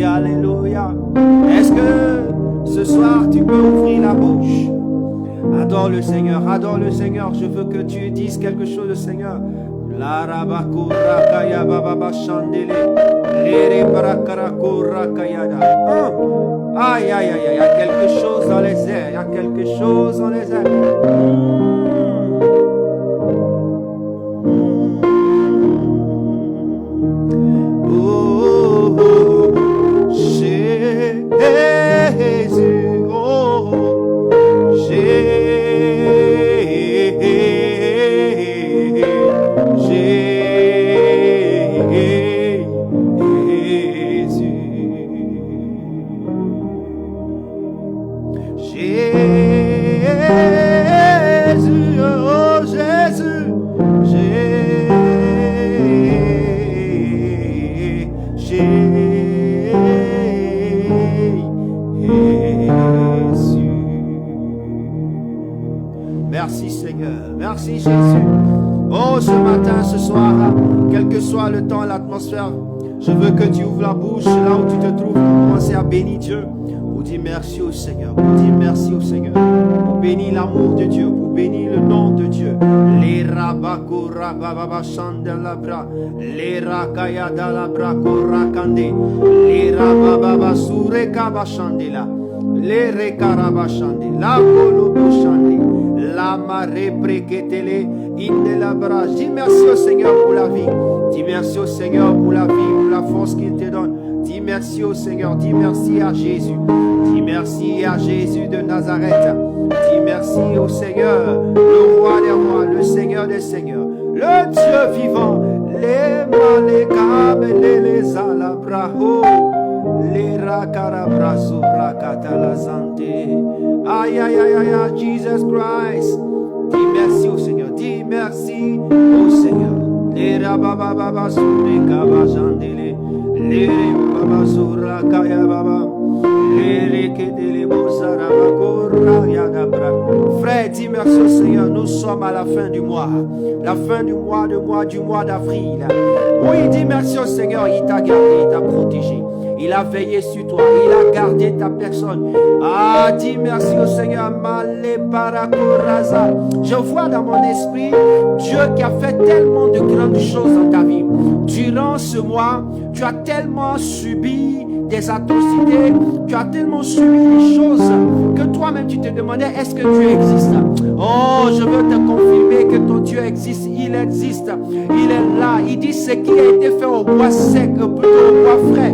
Alléluia. Est-ce que ce soir tu peux ouvrir la bouche? Adore le Seigneur, adore le Seigneur. Je veux que tu dises quelque chose au Seigneur. La rabakura kaya baba chandele, lere brakara kayada. Aïe aïe aïe, il y a quelque chose dans les airs, il y a quelque chose dans les airs. Merci Seigneur, merci Jésus. Oh, ce matin, ce soir, quel que soit le temps, l'atmosphère, je veux que tu ouvres la bouche là où tu te trouves pour commencer à bénir Dieu, pour dire merci au Seigneur, pour dire merci au Seigneur, pour bénir l'amour de Dieu, pour bénir le nom de Dieu. Les rabakura baba chandelabra, les rakaya dalabra korakande, les rababa sureka bachandela, les rekarabachande, la kolobochande. La marée préquetele in de la bras. Dis merci au Seigneur pour la vie. Dis merci au Seigneur pour la vie, pour la force qu'il te donne. Dis merci au Seigneur. Dis merci à Jésus. Dis merci à Jésus de Nazareth. Dis merci au Seigneur, le roi des rois, le Seigneur des seigneurs, le Dieu vivant. Les malekab, les alabrahos. Les rakarabrasu rakatalazante. Aïe aïe aïe aïe, Jesus Christ. Dis merci au Seigneur, dis merci au Seigneur. Les rabababa sureka bajandele, les rababa surakaya baba, les rekedele bosarabakora yadabra. Frère, dis merci au Seigneur, nous sommes à la fin du mois. La fin du mois d'avril. Oui, dis merci au Seigneur, il t'a gardé, il t'a protégé. Il a veillé sur toi, il a gardé ta personne. Ah, dis merci au Seigneur. Je vois dans mon esprit Dieu qui a fait tellement de grandes choses dans ta vie. Durant ce mois, tu as tellement subi des atrocités, tu as tellement subi des choses que toi-même tu te demandais, est-ce que Dieu existe? Oh, je veux te confirmer que ton Dieu existe, il existe, il est là. Il dit ce qui a été fait au bois sec, plutôt au bois frais,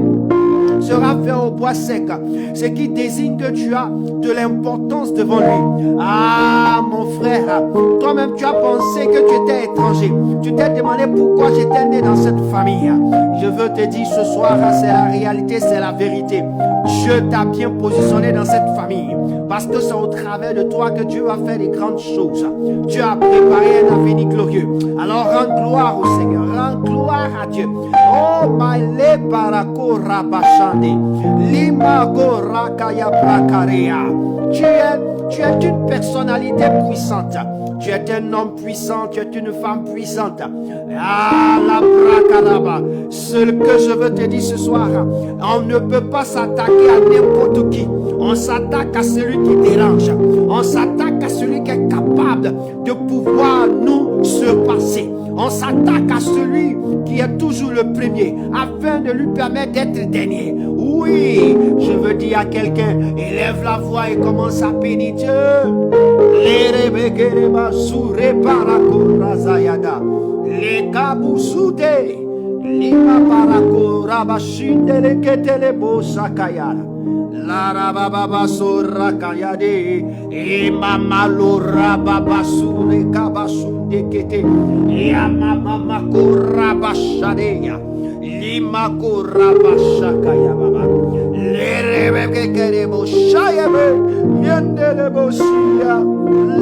sera fait au bois sec, ce qui désigne que tu as de l'importance devant lui. Ah, mon frère, toi-même tu as pensé que tu étais étranger. Tu t'es demandé pourquoi j'étais né dans cette famille. Je veux te dire ce soir, c'est la réalité, c'est la vérité. Dieu t'a bien positionné dans cette famille parce que c'est au travers de toi que Dieu va faire des grandes choses. Dieu a préparé un avenir glorieux. Alors rends gloire au Seigneur, rends gloire à Dieu. Oh, my parako rabashande, lima gorakaya prakarea. Tu es une personnalité puissante. Tu es un homme puissant, tu es une femme puissante. Ah, la bracaraba. Ce que je veux te dire ce soir, on ne peut pas s'attaquer à n'importe qui. On s'attaque à celui qui dérange. On s'attaque à celui qui est capable de pouvoir nous surpasser. On s'attaque à celui qui est toujours le premier, afin de lui permettre d'être dernier. Oui, je veux dire à quelqu'un, élève la voix et commence à bénir Dieu. Les rebekereba sure parakora zayada, les kabusute, lima parakora bashinde le ketele bosakayara. La rababa sura kayade, e mama lora baba sure kabasunde kete, ya mama koraba shadeya, lima koraba shakaya baba, le rebeke kerebo shayebe, yendele bosia,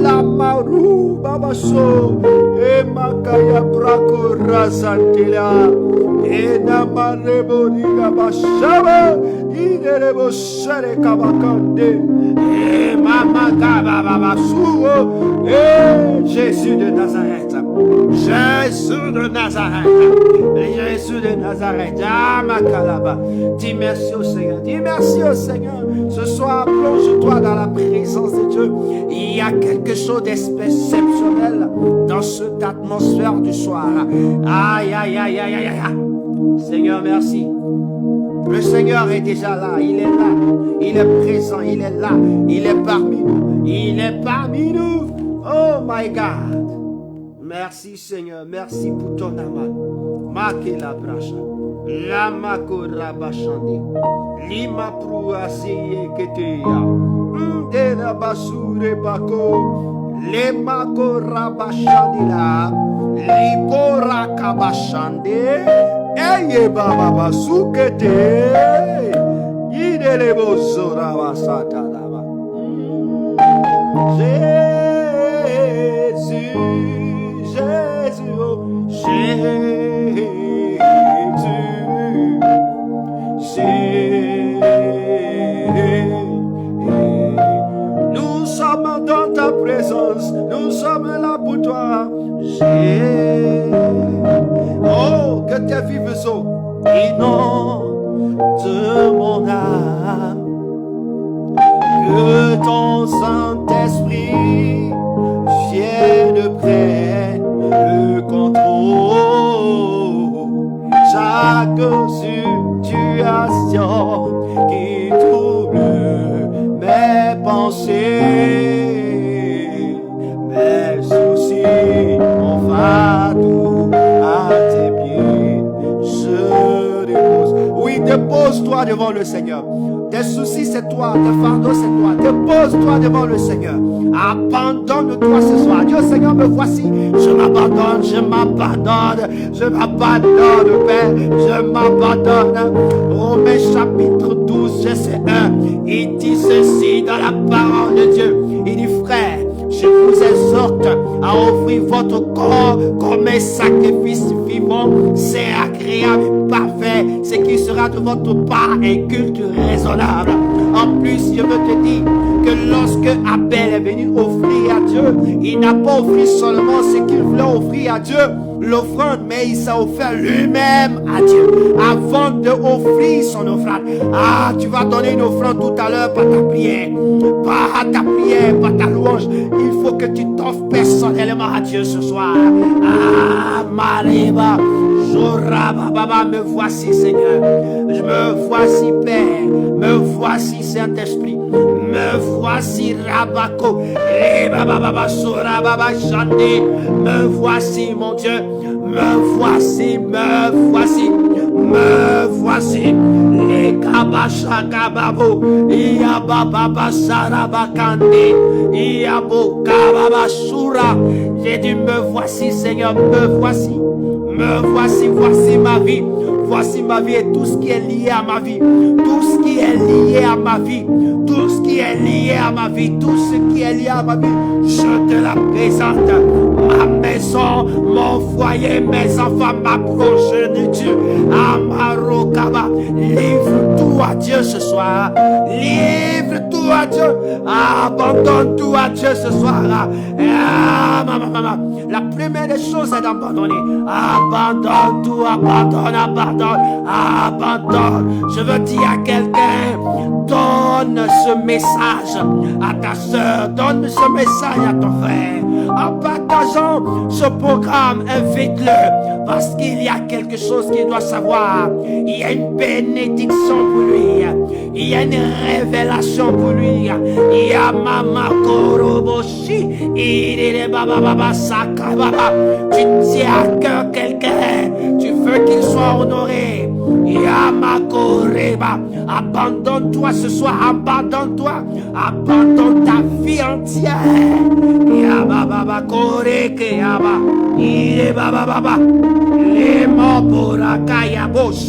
la maru baba so, e makaya brako razantila, e namarebo niga bashaba. Sere kabakande, mama kababa suo, Jésus de Nazareth, Jésus de Nazareth, Jésus de Nazareth, Makalaba. Dis merci au Seigneur, dis merci au Seigneur. Ce soir, plonge-toi dans la présence de Dieu. Il y a quelque chose d'exceptionnel dans cette atmosphère du soir. Aïe, aïe, aïe, aïe, aïe, aïe. Seigneur, merci. Le Seigneur est déjà là, il est là, il est présent, il est là, il est parmi nous, il est parmi nous. Oh my God. Merci Seigneur, merci pour ton amour. Makela bracha, lama korabashande, lima pruasiye keteya, ndela basure bako, lema korabashande la, lipora kabashande. Eye baba basukete, idele bosora basata lava. Jésus, Jésus, oh, Jésus, nous sommes dans ta présence, nous sommes là pour toi. Oh, que tes vives eaux inondent de mon âme, que ton Saint-Esprit vienne prenne le contrôle. Chaque situation qui trouble mes pensées, mes soucis, on va tout à tes pieds, je dépose. Oui, dépose-toi devant le Seigneur. Tes soucis, c'est toi. Tes fardeaux, c'est toi. Dépose-toi devant le Seigneur. Abandonne-toi ce soir. Dieu Seigneur, me voici. Je m'abandonne, je m'abandonne. Je m'abandonne, Père. Je m'abandonne. Romains chapitre 12, verset 1. Il dit ceci dans la parole de Dieu. Il dit, frère, je vous exhorte à offrir votre corps comme un sacrifice vivant, c'est agréable et parfait, ce qui sera de votre part un culte raisonnable. En plus, je veux te dire que lorsque Abel est venu offrir à Dieu Dieu. Il n'a pas offert seulement ce qu'il voulait offrir à Dieu, l'offrande, mais il s'est offert lui-même à Dieu avant d'offrir son offrande. Ah, tu vas donner une offrande tout à l'heure par ta prière, par ta louange. Il faut que tu t'offres personnellement à Dieu ce soir. Ah, Mariba, Joraba, Baba, me voici Seigneur, me voici Père, me voici Saint-Esprit, me voici Rabako, Baba, Sorababa, Chande, me voici mon Dieu, me voici, les Kabashakababo, Iababa Sarabakande, Iabo Kababa Sura. J'ai dit, me voici Seigneur, me voici, voici ma vie. Voici ma vie et tout ce qui est lié à ma vie. Tout ce qui est lié à ma vie. Tout ce qui est lié à ma vie. Tout ce qui est lié à ma vie. Je te la présente. Ma maison, mon foyer, mes enfants, ma progéniture. Amarokaba. Livre tout à Dieu ce soir. Livre tout à Dieu. Abandonne tout à Dieu ce soir. La première des choses est d'abandonner. Abandonne tout, abandonne. Je veux dire à quelqu'un, donne ce message à ta soeur, donne ce message à ton frère. En partageant ce programme, invite-le, parce qu'il y a quelque chose qu'il doit savoir. Il y a une bénédiction pour lui, il y a une révélation pour lui. Il y a Mama Koroboshi, il est Baba Sakababa. Tu tiens à cœur quelqu'un, tu veux qu'il soit honoré. Yamakoreba, abandonne-toi ce soir, abandonne-toi, abandonne ta vie entière. Yababa koreke yaba, baba, les moboraka yabos,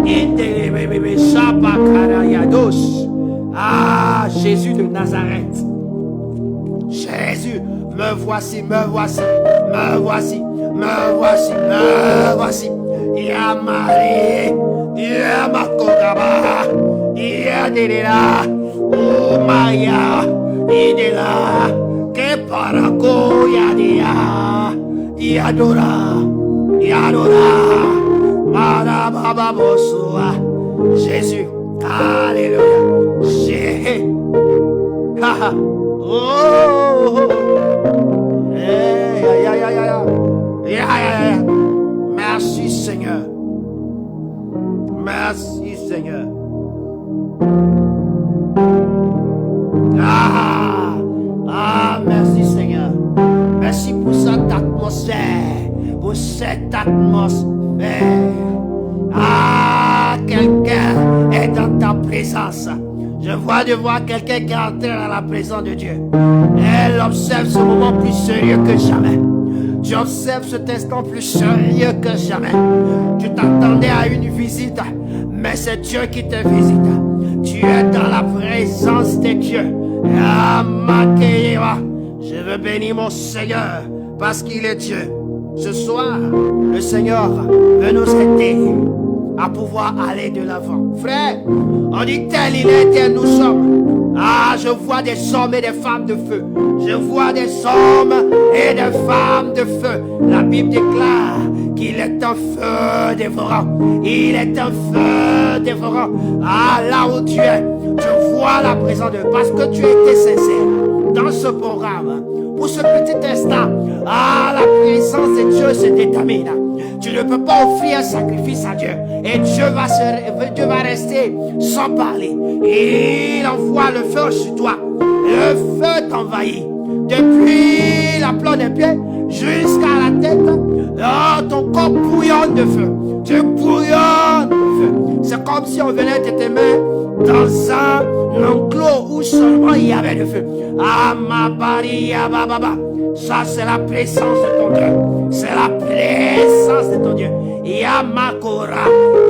bébé shapakara yados. Ah, Jésus de Nazareth, Jésus, me voici. Yamari, Yamakogaba, Yadela, Umaya, Idela, Keparako, Yadia, Yadora, Marababa Bosua, Jésus, Alléluia, Jésus, oh, merci Seigneur. Merci Seigneur. Merci Seigneur. Merci pour cette atmosphère. Quelqu'un est dans ta présence. Je vois quelqu'un qui est entré dans la présence de Dieu. Elle observe ce moment plus sérieux que jamais. Tu observes cet instant plus sérieux que jamais. Tu t'attendais à une visite, mais c'est Dieu qui te visite. Tu es dans la présence de Dieu. Je veux bénir mon Seigneur parce qu'il est Dieu. Ce soir, le Seigneur veut nous aider à pouvoir aller de l'avant. Frère, on dit tel il est, tel nous sommes. Je vois des hommes et des femmes de feu. Je vois des hommes et des femmes de feu. La Bible déclare qu'il est un feu dévorant. Il est un feu dévorant. Là où tu es, tu vois la présence de Dieu. Parce que tu étais sincère dans ce programme. Pour ce petit instant, la présence de Dieu se détermine. Tu ne peux pas offrir un sacrifice à Dieu. Et Dieu va rester sans parler. Il envoie le feu sur toi. Le feu t'envahit. Depuis la plante des pieds jusqu'à la tête. Ton corps bouillonne de feu. Tu bouillonnes de feu. C'est comme si on venait de te mettre dans un enclos où seulement il y avait le feu. Ça c'est la présence de ton Dieu. C'est la présence de ton Dieu. Yamakora,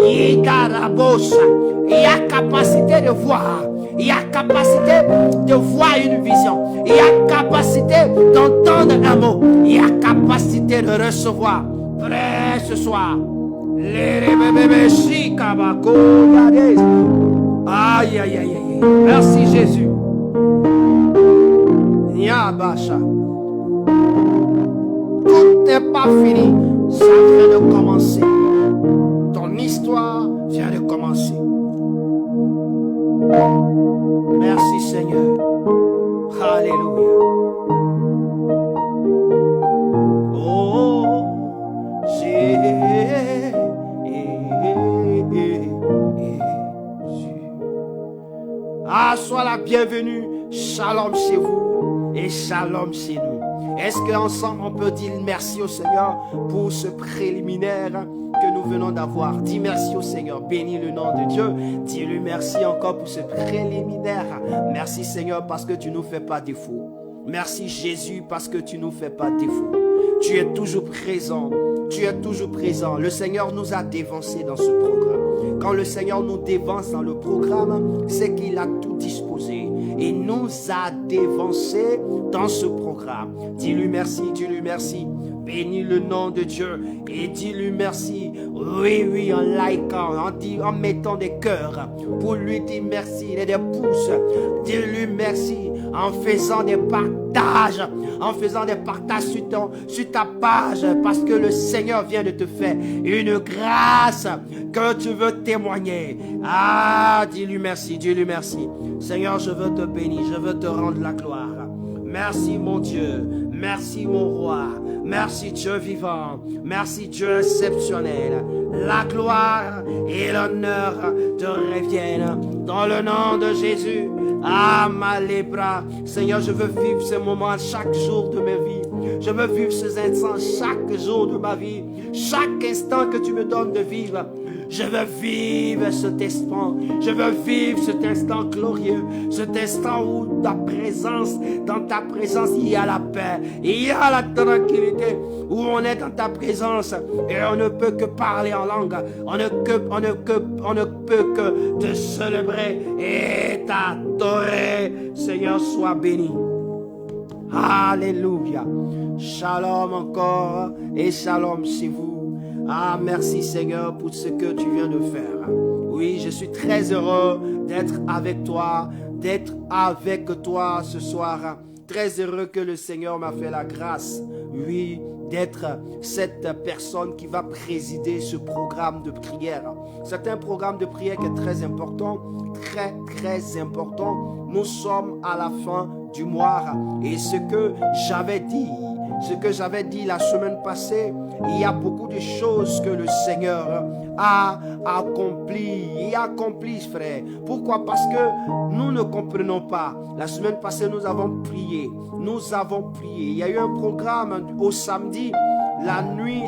Yigarabosa. Il y a capacité de voir. Il y a capacité de voir une vision. Il y a capacité d'entendre un mot. Il y a capacité de recevoir. Prêt ce soir. Aïe, aïe, aïe, aïe. Merci Jésus. Rabasha. Tout n'est pas fini. Ça vient de commencer. Ton histoire vient de commencer. Merci Seigneur. Alléluia. Oh, ah, sois la bienvenue. Shalom chez vous et shalom chez nous. Est-ce qu'ensemble on peut dire merci au Seigneur pour ce préliminaire que nous venons d'avoir? Dis merci au Seigneur, bénis le nom de Dieu. Dis-lui merci encore pour ce préliminaire. Merci Seigneur parce que tu ne nous fais pas défaut. Merci Jésus parce que tu ne nous fais pas défaut. Tu es toujours présent. Tu es toujours présent. Le Seigneur nous a dévancés dans ce programme. Quand le Seigneur nous dévance dans le programme, c'est qu'il a tout disposé et nous a dévancés dans ce programme. Dis-lui merci, dis-lui merci. Bénis le nom de Dieu et dis-lui merci. Oui, oui, en likant, en mettant des cœurs pour lui dire merci et des pouces. Dis-lui merci en faisant des partages, sur ta page, parce que le Seigneur vient de te faire une grâce que tu veux témoigner. Ah, dis-lui merci, dis-lui merci. Seigneur, je veux te bénir, je veux te rendre la gloire. Merci mon Dieu, merci mon roi, merci Dieu vivant, merci Dieu exceptionnel. La gloire et l'honneur te reviennent dans le nom de Jésus. Ah, ma lébra. Seigneur, je veux vivre ce moment chaque jour de ma vie. Je veux vivre ces instants chaque jour de ma vie. Chaque instant que tu me donnes de vivre. Je veux vivre cet instant. Je veux vivre cet instant glorieux. Cet instant où ta présence, dans ta présence, il y a la paix. Il y a la tranquillité. Où on est dans ta présence. Et on ne peut que parler en langue. On ne peut que te célébrer et t'adorer. Seigneur, sois béni. Alléluia. Shalom encore et shalom chez vous. Ah, merci Seigneur pour ce que tu viens de faire. Oui, je suis très heureux d'être avec toi ce soir. Très heureux que le Seigneur m'a fait la grâce, oui, d'être cette personne qui va présider ce programme de prière. C'est un programme de prière qui est très important, très, très important. Nous sommes à la fin du mois et ce que j'avais dit la semaine passée, il y a beaucoup de choses que le Seigneur a accompli. Il a accompli, frère. Pourquoi? Parce que nous ne comprenons pas. La semaine passée, nous avons prié. Il y a eu un programme au samedi. La nuit,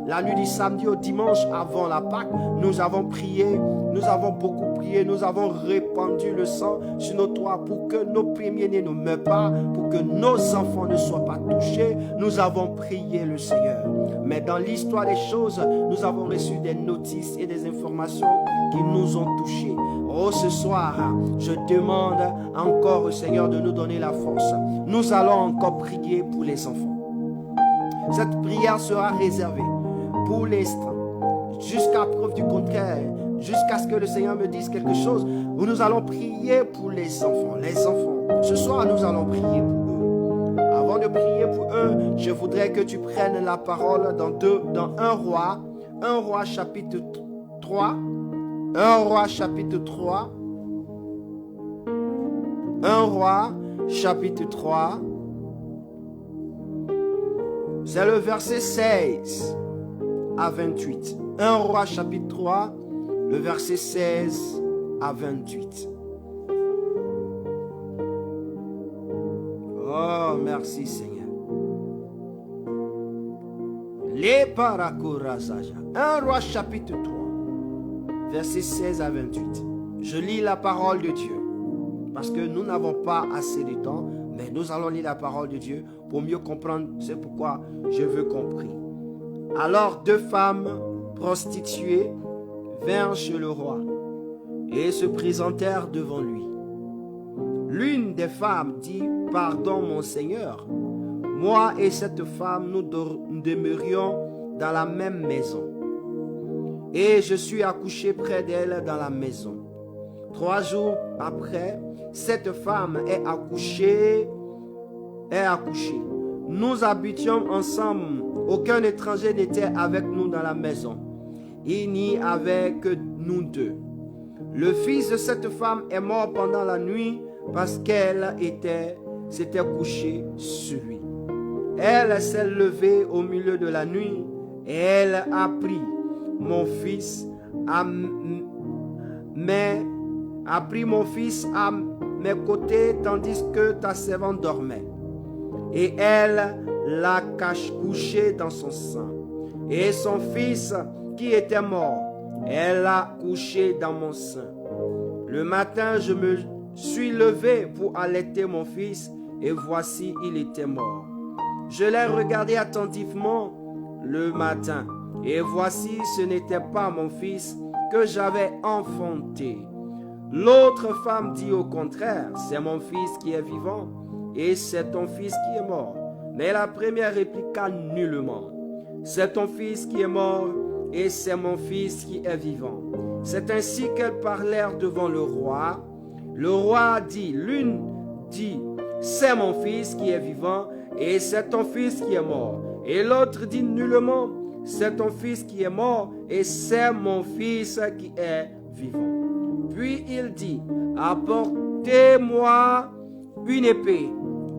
la nuit du samedi au dimanche avant la Pâque, nous avons prié, nous avons beaucoup prié, nous avons répandu le sang sur nos toits pour que nos premiers-nés ne meurent pas, pour que nos enfants ne soient pas touchés. Nous avons prié le Seigneur. Mais dans l'histoire des choses, nous avons reçu des notices et des informations qui nous ont touchés. Oh, ce soir, je demande encore au Seigneur de nous donner la force. Nous allons encore prier pour les enfants. Cette prière sera réservée pour l'instant, jusqu'à preuve du contraire, jusqu'à ce que le Seigneur me dise quelque chose, où nous allons prier pour les enfants. Les enfants, ce soir, nous allons prier pour eux. Avant de prier pour eux, je voudrais que tu prennes la parole dans 1 Roi chapitre 3. 1 Roi chapitre 3. 1 Roi chapitre 3. C'est le verset 16 à 28. 1 Roi chapitre 3, le verset 16 à 28. Oh, merci Seigneur. Les Parakurasaja. 1 Roi chapitre 3, verset 16 à 28. Je lis la parole de Dieu. Parce que nous n'avons pas assez de temps, mais nous allons lire la parole de Dieu pour mieux comprendre. C'est pourquoi je veux qu'on prie. Alors 2 femmes prostituées vinrent chez le roi et se présentèrent devant lui. L'une des femmes dit: Pardon, mon Seigneur, moi et cette femme, nous demeurions dans la même maison. Et je suis accouché près d'elle dans la maison. 3 jours après, cette femme est accouchée ait accouché. Nous habitions ensemble. Aucun étranger n'était avec nous dans la maison. Il n'y avait que nous deux. Le fils de cette femme est mort pendant la nuit parce qu'elle s'était couchée sur lui. Elle s'est levée au milieu de la nuit et elle a pris mon fils à mes côtés tandis que ta servante dormait. Et elle l'a couché dans son sein. Et son fils qui était mort, elle l'a couché dans mon sein. Le matin, je me suis levé pour allaiter mon fils et voici, il était mort. Je l'ai regardé attentivement le matin et voici, ce n'était pas mon fils que j'avais enfanté. L'autre femme dit au contraire, c'est mon fils qui est vivant et c'est ton fils qui est mort. Mais la première répliqua nullement, c'est ton fils qui est mort et c'est mon fils qui est vivant. C'est ainsi qu'elles parlèrent devant le roi. Le roi dit, l'une dit, c'est mon fils qui est vivant et c'est ton fils qui est mort. Et l'autre dit nullement, c'est ton fils qui est mort et c'est mon fils qui est vivant. Puis il dit, apportez-moi une épée.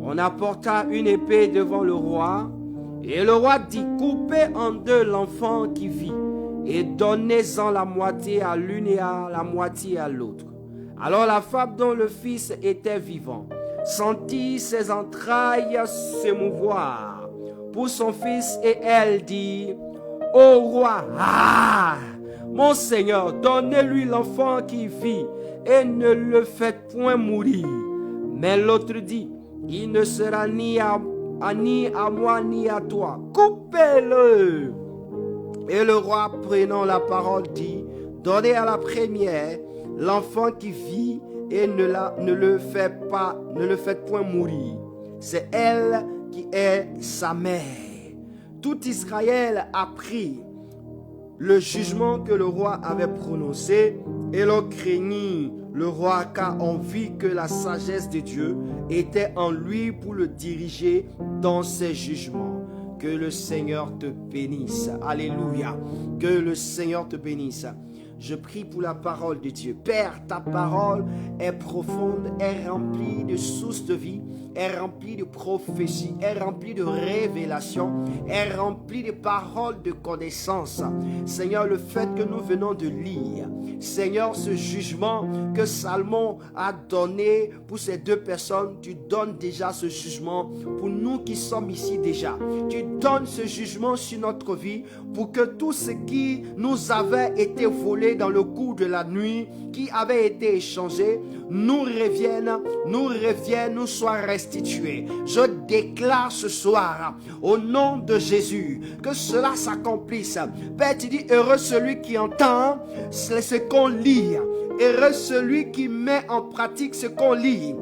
On apporta une épée devant le roi et le roi dit, coupez en deux l'enfant qui vit et donnez-en la moitié à l'une et la moitié à l'autre. Alors la femme dont le fils était vivant sentit ses entrailles s'émouvoir pour son fils et elle dit, ô roi, mon Seigneur, donnez-lui l'enfant qui vit et ne le faites point mourir. Mais l'autre dit, il ne sera ni à moi ni à toi. Coupez-le. Et le roi, prenant la parole, dit, donnez à la première l'enfant qui vit et ne le faites point mourir. C'est elle qui est sa mère. Tout Israël a pris le jugement que le roi avait prononcé et l'on craignit le roi car on vit que la sagesse de Dieu était en lui pour le diriger dans ses jugements. Que le Seigneur te bénisse. Alléluia. Que le Seigneur te bénisse. Je prie pour la parole de Dieu. Père, ta parole est profonde, est remplie de sources de vie, est remplie de prophéties, est remplie de révélations, est remplie de paroles de connaissance. Seigneur, le fait que nous venons de lire, Seigneur, ce jugement que Salomon a donné pour ces deux personnes, tu donnes déjà ce jugement pour nous qui sommes ici déjà. Tu donnes ce jugement sur notre vie pour que tout ce qui nous avait été volé dans le cours de la nuit, qui avait été échangé, nous revienne, nous soit restitué. Je déclare ce soir, au nom de Jésus, que cela s'accomplisse. Père, tu dis, heureux celui qui entend ce qu'on lit. Heureux celui qui met en pratique ce qu'on lit.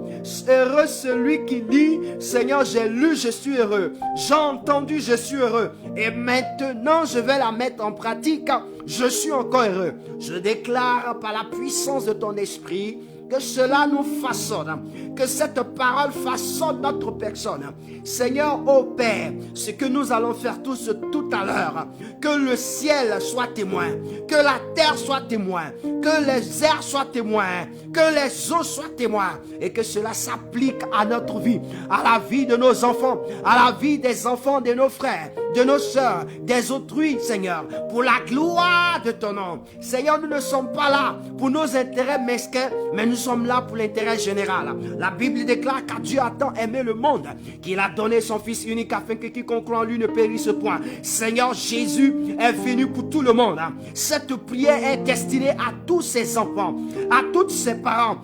Heureux celui qui dit, Seigneur, j'ai lu, je suis heureux. J'ai entendu, je suis heureux. Et maintenant, je vais la mettre en pratique. Je suis encore heureux. Je déclare par la puissance de ton esprit que cela nous façonne, que cette parole façonne notre personne. Seigneur, ô Père, ce que nous allons faire tous tout à l'heure, que le ciel soit témoin, que la terre soit témoin, que les airs soient témoins, que les eaux soient témoins, et que cela s'applique à notre vie, à la vie de nos enfants, à la vie des enfants de nos frères, de nos sœurs, des autrui, Seigneur, pour la gloire de ton nom. Seigneur, nous ne sommes pas là pour nos intérêts mesquins, mais nous sommes là pour l'intérêt général. La Bible déclare qu'à Dieu a tant aimé le monde qu'il a donné son Fils unique afin que quiconque croit en lui ne périsse point. Seigneur, Jésus est venu pour tout le monde. Cette prière est destinée à tous ses enfants, à tous ses parents,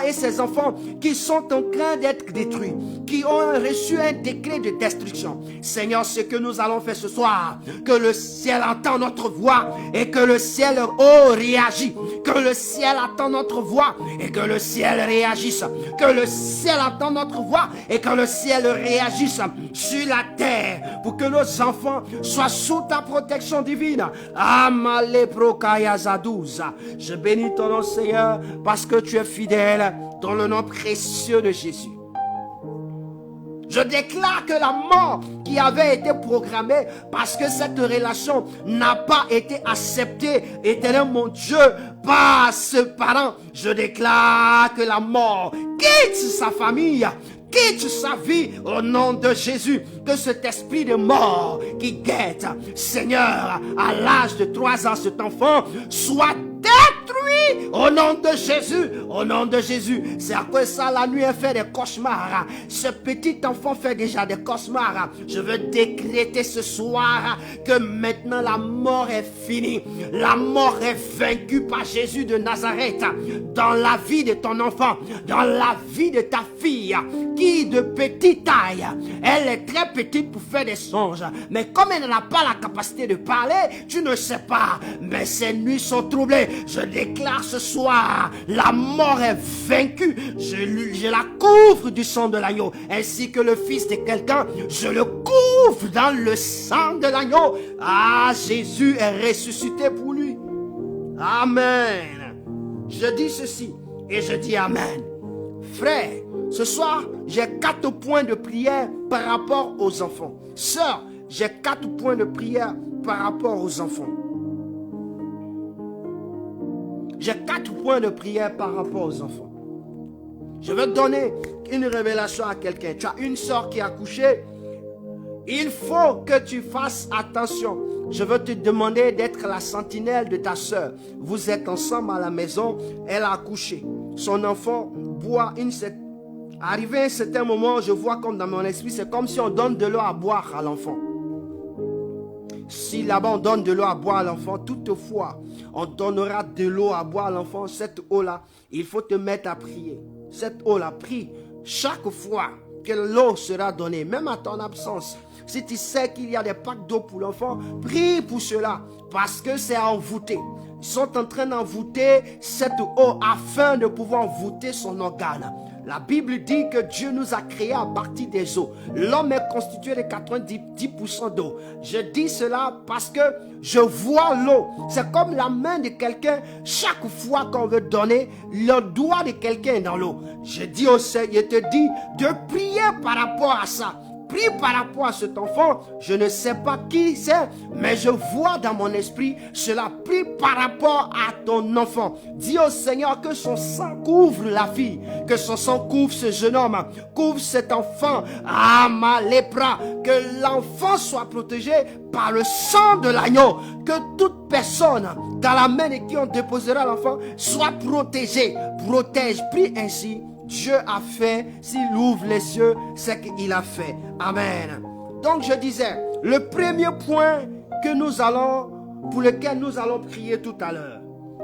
et ses enfants qui sont en train d'être détruits, qui ont reçu un décret de destruction. Seigneur, ce que nous allons faire ce soir, que le ciel entend notre voix et que le ciel réagit, que le ciel attend notre voix et que le ciel réagisse, que le ciel entend notre voix et que le ciel réagisse sur la terre pour que nos enfants soient sous ta protection divine. Je bénis ton nom, Seigneur, parce que tu es fidèle dans le nom précieux de Jésus. Je déclare que la mort qui avait été programmée parce que cette relation n'a pas été acceptée, Éternel mon Dieu, par ce parent, je déclare que la mort quitte sa famille, quitte sa vie au nom de Jésus. Que cet esprit de mort qui guette, Seigneur, à l'âge de 3 ans, cet enfant soit détruit au nom de Jésus. Au nom de Jésus. C'est à cause de ça la nuit elle fait des cauchemars. Ce petit enfant fait déjà des cauchemars. Je veux décréter ce soir que maintenant la mort est finie. La mort est vaincue par Jésus de Nazareth. Dans la vie de ton enfant, dans la vie de ta fille, qui de petite taille, elle est très petite pour faire des songes. Mais comme elle n'a pas la capacité de parler, tu ne sais pas. Mais ses nuits sont troublées. Je déclare ce soir, la mort est vaincue. Je la couvre du sang de l'agneau. Ainsi que le fils de quelqu'un, je le couvre dans le sang de l'agneau. Ah, Jésus est ressuscité pour lui. Amen. Je dis ceci et je dis Amen. Frère, ce soir, j'ai 4 points de prière par rapport aux enfants. Sœur, j'ai 4 points de prière par rapport aux enfants. J'ai 4 points de prière par rapport aux enfants. Je vais te donner une révélation à quelqu'un. Tu as une sœur qui a accouché. Il faut que tu fasses attention. Je veux te demander d'être la sentinelle de ta sœur. Vous êtes ensemble à la maison. Elle a accouché. Son enfant boit une... Arrivé à un certain moment, je vois comme dans mon esprit, c'est comme si on donne de l'eau à boire à l'enfant. Si là-bas on donne de l'eau à boire à l'enfant, toutefois, on donnera de l'eau à boire à l'enfant. Cette eau-là, il faut te mettre à prier. Cette eau-là, prie chaque fois que l'eau sera donnée, même à ton absence. Si tu sais qu'il y a des packs d'eau pour l'enfant, prie pour cela, parce que c'est envoûté. Ils sont en train d'envoûter cette eau afin de pouvoir envoûter son organe. La Bible dit que Dieu nous a créés à partir des eaux. L'homme est constitué de 90% d'eau. Je dis cela parce que je vois l'eau. C'est comme la main de quelqu'un. Chaque fois qu'on veut donner, le doigt de quelqu'un est dans l'eau. Je dis au Seigneur, je te dis de prier par rapport à ça. Prie par rapport à cet enfant. Je ne sais pas qui c'est, mais je vois dans mon esprit cela. Prie par rapport à ton enfant. Dis au Seigneur que son sang couvre la fille, que son sang couvre ce jeune homme, couvre cet enfant. Ah, ma lépra, que l'enfant soit protégé par le sang de l'agneau. Que toute personne dans la main de qui on déposera l'enfant soit protégée. Protège, prie ainsi. Dieu a fait, s'il ouvre les cieux, c'est qu'il a fait. Amen. Donc je disais, le premier point pour lequel nous allons prier tout à l'heure.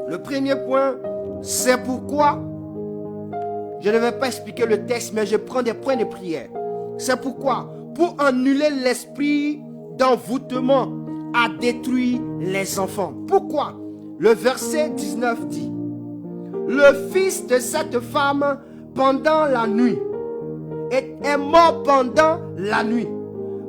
Le premier point, c'est pourquoi, je ne vais pas expliquer le texte, mais je prends des points de prière. C'est pourquoi, pour annuler l'esprit d'envoûtement à détruire les enfants. Pourquoi? Le verset 19 dit, le fils de cette femme pendant la nuit est mort pendant la nuit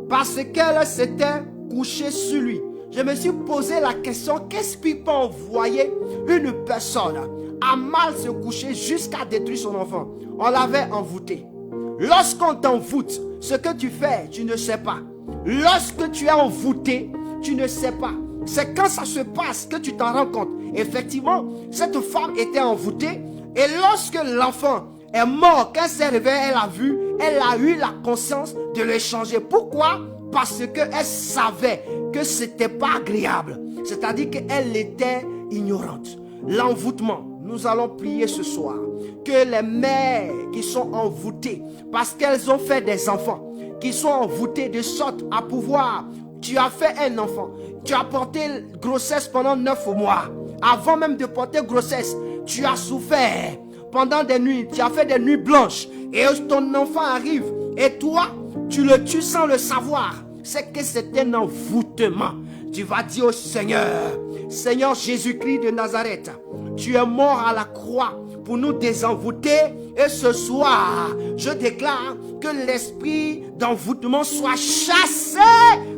parce qu'elle s'était couchée sur lui. Je me suis posé la question, qu'est-ce qui peut envoyer une personne à mal se coucher jusqu'à détruire son enfant? On l'avait envoûté. Lorsqu'on t'envoûte, ce que tu fais, tu ne sais pas. Lorsque tu es envoûté, tu ne sais pas. C'est quand ça se passe que tu t'en rends compte. Effectivement, cette femme était envoûtée et lorsque l'enfant est mort, quand elle s'est réveillée, elle a eu la conscience de le changer. Pourquoi? Parce qu'elle savait que ce n'était pas agréable. C'est-à-dire qu'elle était ignorante. L'envoûtement, nous allons prier ce soir. Que les mères qui sont envoûtées, parce qu'elles ont fait des enfants, qui sont envoûtées de sorte à pouvoir... Tu as fait un enfant, tu as porté grossesse pendant 9 mois. Avant même de porter grossesse, tu as souffert. Pendant des nuits, tu as fait des nuits blanches. Et ton enfant arrive. Et toi, tu le tues sans le savoir. C'est que c'est un envoûtement. Tu vas dire au Seigneur, Seigneur Jésus-Christ de Nazareth, tu es mort à la croix pour nous désenvoûter. Et ce soir, je déclare que l'esprit d'envoûtement soit chassé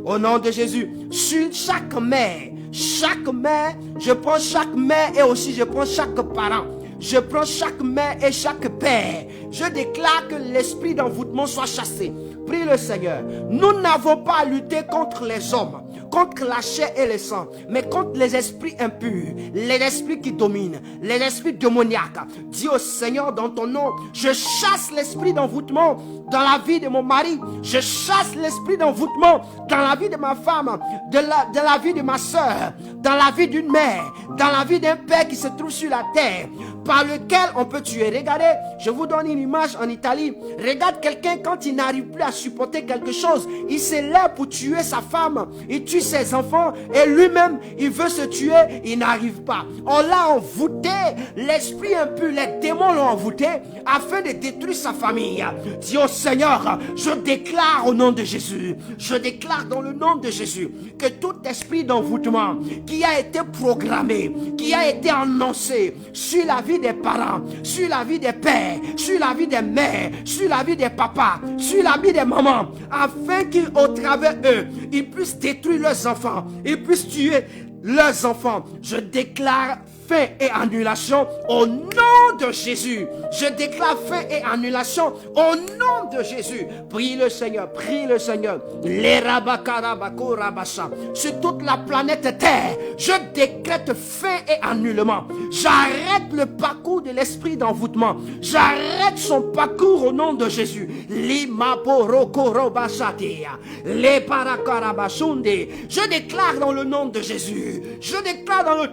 au nom de Jésus. Sur chaque mère, je prends chaque mère et aussi je prends chaque parent. Je prends chaque mère et chaque père. Je déclare que l'esprit d'envoûtement soit chassé. prie le Seigneur. Nous n'avons pas à lutter contre les hommes, contre la chair et le sang, mais contre les esprits impurs, les esprits qui dominent, les esprits démoniaques. Dis au Seigneur dans ton nom, je chasse l'esprit d'envoûtement dans la vie de mon mari, je chasse l'esprit d'envoûtement dans la vie de ma femme, de la vie de ma soeur, dans la vie d'une mère, dans la vie d'un père qui se trouve sur la terre, par lequel on peut tuer. Regardez, je vous donne une image en Italie. Regarde quelqu'un quand il n'arrive plus à supporter quelque chose, il s'élève pour tuer sa femme, il tue ses enfants et lui-même il veut se tuer, il n'arrive pas. On l'a envoûté, l'esprit impur, les démons l'ont envoûté afin de détruire sa famille. Dis au Seigneur, je déclare au nom de Jésus, je déclare dans le nom de Jésus que tout esprit d'envoûtement qui a été programmé, qui a été annoncé sur la vie des parents, sur la vie des pères, sur la vie des mères, sur la vie des papas, sur la vie des mamans, afin qu'au travers eux, ils puissent détruire leurs enfants, ils puissent tuer leurs enfants. Je déclare fin et annulation au nom de Jésus. Je déclare fin et annulation au nom de Jésus. Prie le Seigneur, prie le Seigneur. Les rabakarabako rabasha. Sur toute la planète Terre, je décrète fin et annulement. J'arrête le parcours de l'esprit d'envoûtement. J'arrête son parcours au nom de Jésus. Les parakarabashunde. Je déclare dans le nom de Jésus. Je déclare dans le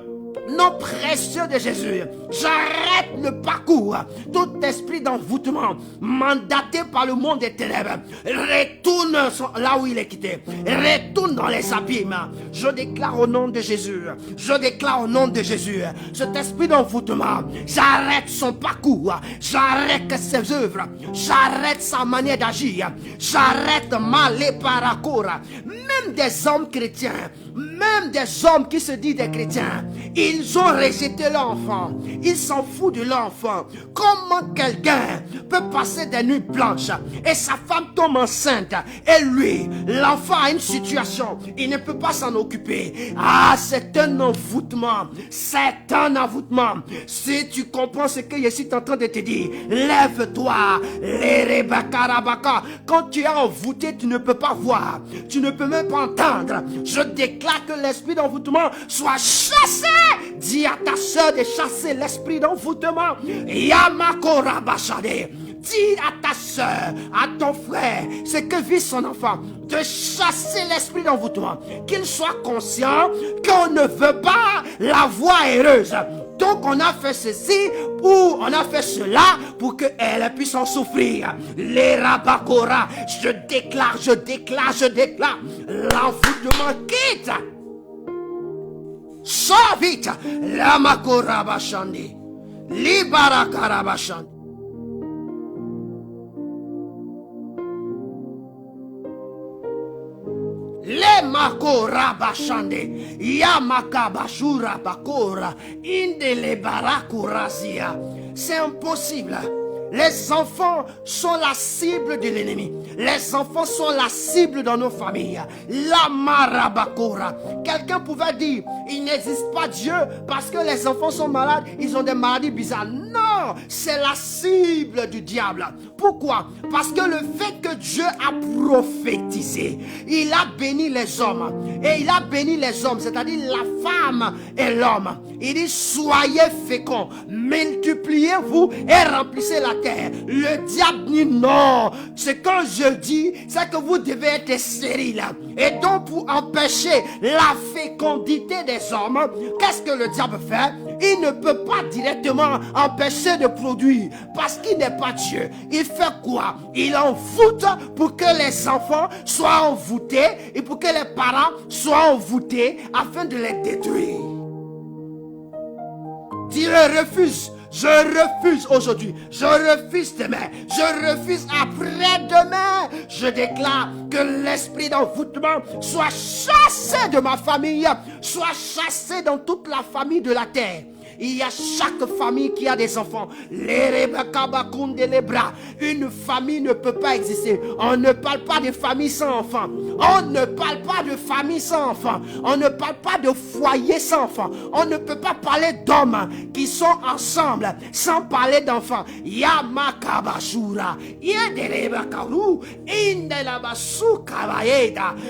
nom précieux de Jésus, j'arrête le parcours. Tout esprit d'envoûtement mandaté par le monde des ténèbres retourne là où il est quitté, retourne dans les abîmes. Je déclare au nom de Jésus, je déclare au nom de Jésus, cet esprit d'envoûtement, j'arrête son parcours, j'arrête ses œuvres, j'arrête sa manière d'agir, j'arrête malé paracora. Même des hommes chrétiens, même des hommes qui se disent des chrétiens, ils ont rejeté l'enfant. Ils s'en foutent de l'enfant. Comment quelqu'un peut passer des nuits blanches et sa femme tombe enceinte et lui, l'enfant a une situation, il ne peut pas s'en occuper. Ah, c'est un envoûtement. C'est un envoûtement. Si tu comprends ce que je suis en train de te dire, lève-toi. Les rebakarabaka. Quand tu es envoûté, tu ne peux pas voir. Tu ne peux même pas entendre. Je déclare que l'esprit d'envoûtement soit chassé. Dis à ta soeur de chasser l'esprit d'envoûtement. Yamakora bachade. Dis à ta soeur, à ton frère, ce que vit son enfant, de chasser l'esprit d'envoûtement. Qu'il soit conscient qu'on ne veut pas la voie heureuse. Donc on a fait ceci ou on a fait cela pour qu'elle puisse en souffrir. Les rabakora, je déclare, l'envoûtement quitte. Sors vite. La makora bachandi. Libara karabachandi. Le makora bachande, yamaka bashura bakora, indele barakurazia. C'est impossible. Les enfants sont la cible de l'ennemi. Les enfants sont la cible dans nos familles. La marabakora. Quelqu'un pouvait dire, il n'existe pas Dieu parce que les enfants sont malades, ils ont des maladies bizarres. Non, c'est la cible du diable. Pourquoi? Parce que le fait que Dieu a prophétisé, il a béni les hommes. Et il a béni les hommes, c'est-à-dire la femme et l'homme. Il dit, soyez féconds, multipliez-vous et remplissez la terre. Le diable dit non. Ce que je dis, c'est que vous devez être stériles. Et donc, pour empêcher la fécondité des hommes, qu'est-ce que le diable fait? Il ne peut pas directement empêcher de produire parce qu'il n'est pas Dieu. Il fait quoi? Il envoûte pour que les enfants soient envoûtés et pour que les parents soient envoûtés afin de les détruire. Dis le refuse. Je refuse aujourd'hui, je refuse demain, je refuse après-demain. Je déclare que l'esprit d'envoûtement soit chassé de ma famille, soit chassé dans toute la famille de la terre. Il y a chaque famille qui a des enfants. Les bras. Une famille ne peut pas exister. On ne parle pas de famille sans enfants. On ne parle pas de famille sans enfants. On ne parle pas de foyer sans enfants. On ne peut pas parler d'hommes qui sont ensemble sans parler d'enfants. Yamakabashura.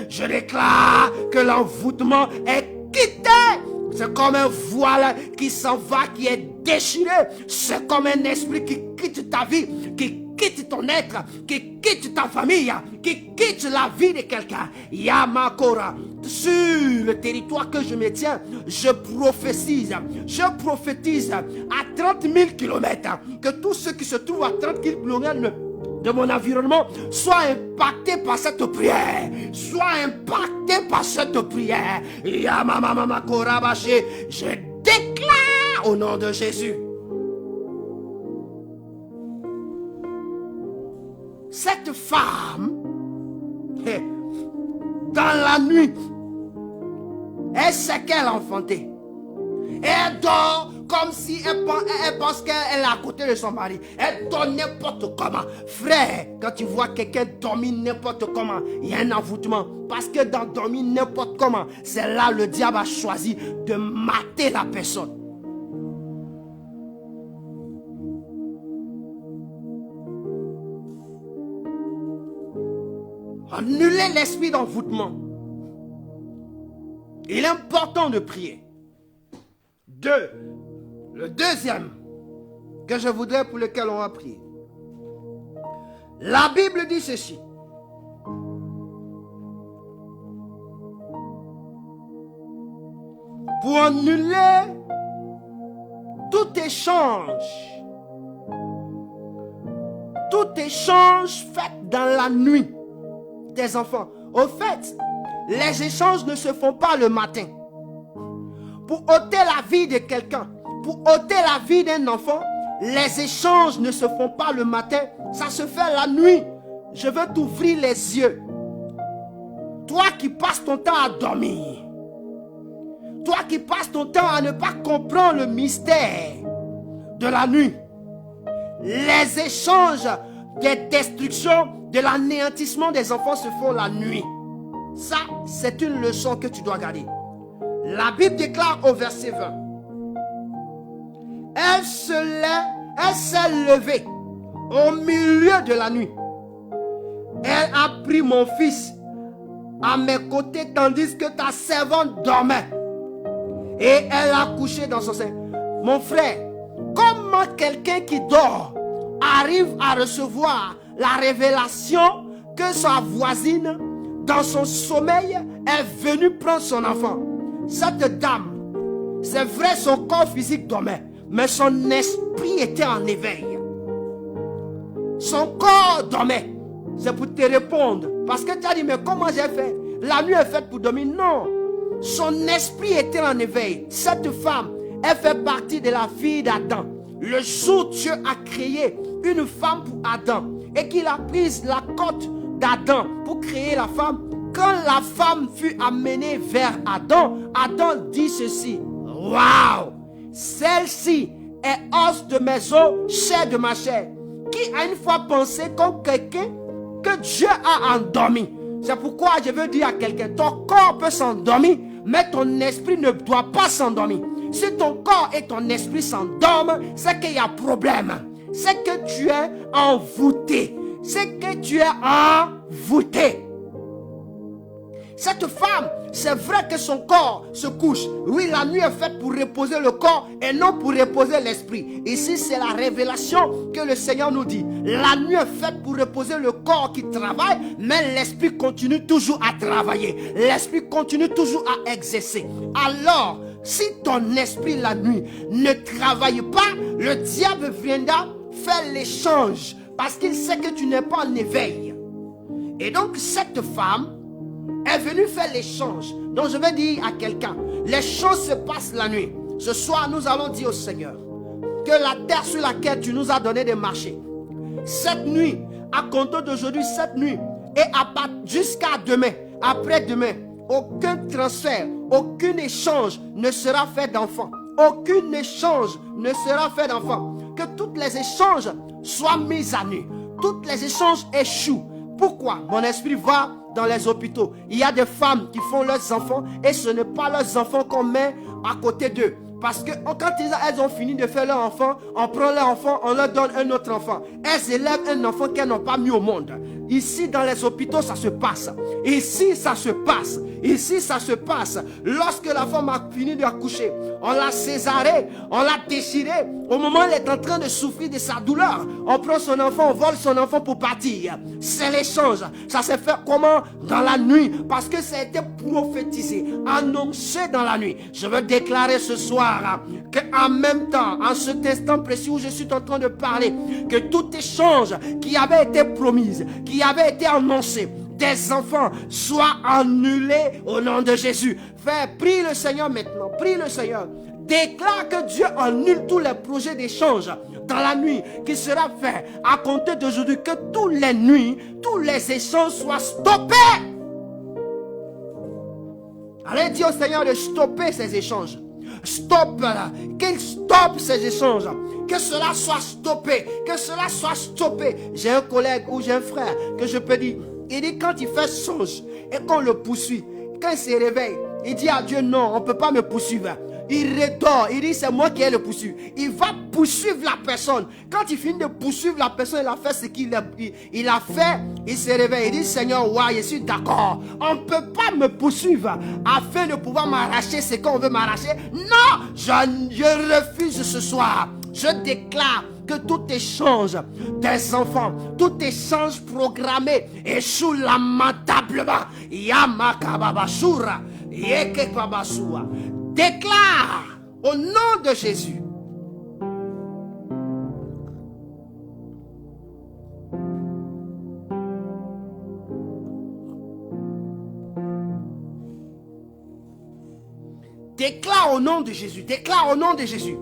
Je déclare que l'envoûtement est quitté. C'est comme un voile qui s'en va, qui est déchiré. C'est comme un esprit qui quitte ta vie, qui quitte ton être, qui quitte ta famille, qui quitte la vie de quelqu'un. Yamakora. Sur le territoire que je me tiens, je prophétise à 30 000 km que tous ceux qui se trouvent à 30 000 km de mon environnement soient impactés par cette prière. Soient impactés par cette prière. Je déclare au nom de Jésus. Cette femme, dans la nuit, elle sait qu'elle a enfanté. Elle dort comme si elle pense qu'elle est à côté de son mari. Elle dort n'importe comment. Frère, quand tu vois quelqu'un dormir n'importe comment, il y a un envoûtement. Parce que dans dormir n'importe comment, c'est là le diable a choisi de mater la personne. Annuler l'esprit d'envoûtement. Il est important de prier. Le deuxième que je voudrais pour lequel on va prier. La Bible dit ceci. Pour annuler tout échange fait dans la nuit des enfants. Au fait, les échanges ne se font pas le matin. Pour ôter la vie de quelqu'un, pour ôter la vie d'un enfant, les échanges ne se font pas le matin, ça se fait la nuit. Je veux t'ouvrir les yeux. Toi qui passes ton temps à dormir, toi qui passes ton temps à ne pas comprendre le mystère de la nuit, les échanges des destructions, de l'anéantissement des enfants se font la nuit. Ça, c'est une leçon que tu dois garder. La Bible déclare au verset 20. Elle s'est levée au milieu de la nuit. Elle a pris mon fils à mes côtés tandis que ta servante dormait. Et elle a couché dans son sein. Mon frère, comment quelqu'un qui dort arrive à recevoir la révélation que sa voisine, dans son sommeil, est venue prendre son enfant? Cette dame, c'est vrai, son corps physique dormait, mais son esprit était en éveil. Son corps dormait. C'est pour te répondre. Parce que tu as dit, mais comment j'ai fait? La nuit est faite pour dormir. Non. Son esprit était en éveil. Cette femme, elle fait partie de la fille d'Adam. Le jour où Dieu a créé une femme pour Adam et qu'il a pris la côte d'Adam pour créer la femme, quand la femme fut amenée vers Adam, Adam dit ceci: waouh, celle-ci est os de mes os, chair de ma chair. Qui a une fois pensé comme quelqu'un que Dieu a endormi? C'est pourquoi je veux dire à quelqu'un, ton corps peut s'endormir, mais ton esprit ne doit pas s'endormir. Si ton corps et ton esprit s'endorment, c'est qu'il y a problème. C'est que tu es envoûté. C'est que tu es envoûté. Cette femme, c'est vrai que son corps se couche. Oui, la nuit est faite pour reposer le corps et non pour reposer l'esprit. Ici, c'est la révélation que le Seigneur nous dit. La nuit est faite pour reposer le corps qui travaille, mais l'esprit continue toujours à travailler. L'esprit continue toujours à exercer. Alors, si ton esprit la nuit ne travaille pas, le diable viendra faire l'échange parce qu'il sait que tu n'es pas en éveil. Et donc, cette femme est venue faire l'échange. Donc je vais dire à quelqu'un, les choses se passent la nuit. Ce soir, nous allons dire au Seigneur que la terre sur laquelle tu nous as donné de marcher, cette nuit, à compter d'aujourd'hui, cette nuit, et jusqu'à demain, après-demain, aucun transfert, aucun échange ne sera fait d'enfants aucun échange ne sera fait d'enfants. Que tous les échanges soient mis à nu. Tous les échanges échouent. Pourquoi? Mon esprit va dans les hôpitaux. Il y a des femmes qui font leurs enfants et ce n'est pas leurs enfants qu'on met à côté d'eux. Parce que quand elles ont fini de faire leur enfant, on prend leur enfant, on leur donne un autre enfant. Elles élèvent un enfant qu'elles n'ont pas mis au monde. Ici, dans les hôpitaux, ça se passe. Ici, ça se passe. Ici, ça se passe. Lorsque la femme a fini d'accoucher, on l'a césarée, on l'a déchirée. Au moment où elle est en train de souffrir de sa douleur, on prend son enfant, on vole son enfant pour partir. C'est l'échange. Ça s'est fait comment? Dans la nuit. Parce que ça a été prophétisé, annoncé dans la nuit. Je veux déclarer ce soir qu'en même temps, en cet instant précis où je suis en train de parler, que tout échange qui avait été promis, qui avait été annoncé, des enfants soient annulés au nom de Jésus. Prie le Seigneur maintenant, prie le Seigneur. Déclare que Dieu annule tous les projets d'échange dans la nuit qui sera fait à compter d'aujourd'hui, que toutes les nuits, tous les échanges soient stoppés. Allez dire au Seigneur de stopper ces échanges. Stop, qu'il stoppe ces échanges. Que cela soit stoppé. Que cela soit stoppé. J'ai un collègue ou j'ai un frère que je peux dire. Il dit quand il fait songe et qu'on le poursuit, quand il se réveille, il dit à Dieu non, on ne peut pas me poursuivre. Il redort, il dit c'est moi qui ai le poursuivre. Il va poursuivre la personne. Quand il finit de poursuivre la personne, il a fait ce qu'il a fait. Il se réveille, il dit Seigneur, ouais, je suis d'accord. On ne peut pas me poursuivre afin de pouvoir m'arracher ce qu'on veut m'arracher. Non, je refuse ce soir. Je déclare que tout échange des enfants, tout échange programmé échoue lamentablement. Yamakababasura, Yekekabasua. Déclare au nom de Jésus. Déclare au nom de Jésus. Déclare au nom de Jésus.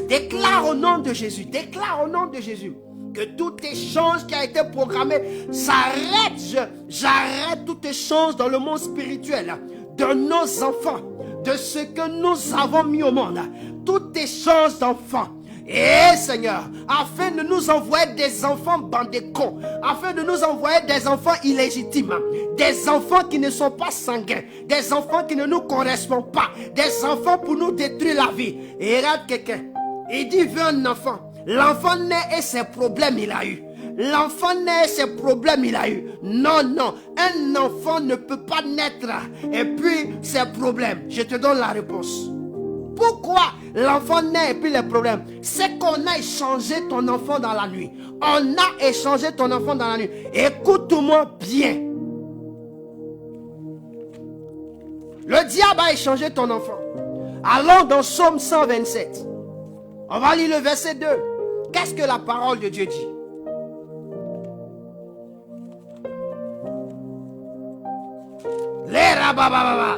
Déclare au nom de Jésus. Déclare au nom de Jésus. Que tout échange qui a été programmé s'arrête. J'arrête tout échange dans le monde spirituel de nos enfants, de ce que nous avons mis au monde. Tout échange d'enfants. Et Seigneur, afin de nous envoyer des enfants bandés cons, afin de nous envoyer des enfants illégitimes, des enfants qui ne sont pas sanguins, des enfants qui ne nous correspondent pas, des enfants pour nous détruire la vie. Et regarde quelqu'un, il dit veut un enfant. L'enfant naît et ses problèmes il a eu. L'enfant naît et ses problèmes il a eu. Non, non, un enfant ne peut pas naître et puis ses problèmes. Je te donne la réponse. Pourquoi l'enfant naît et puis les problèmes? C'est qu'on a échangé ton enfant dans la nuit. On a échangé ton enfant dans la nuit. Écoute-moi bien. Le diable a échangé ton enfant. Allons dans Psaume 127. On va lire le verset 2. Qu'est-ce que la parole de Dieu dit?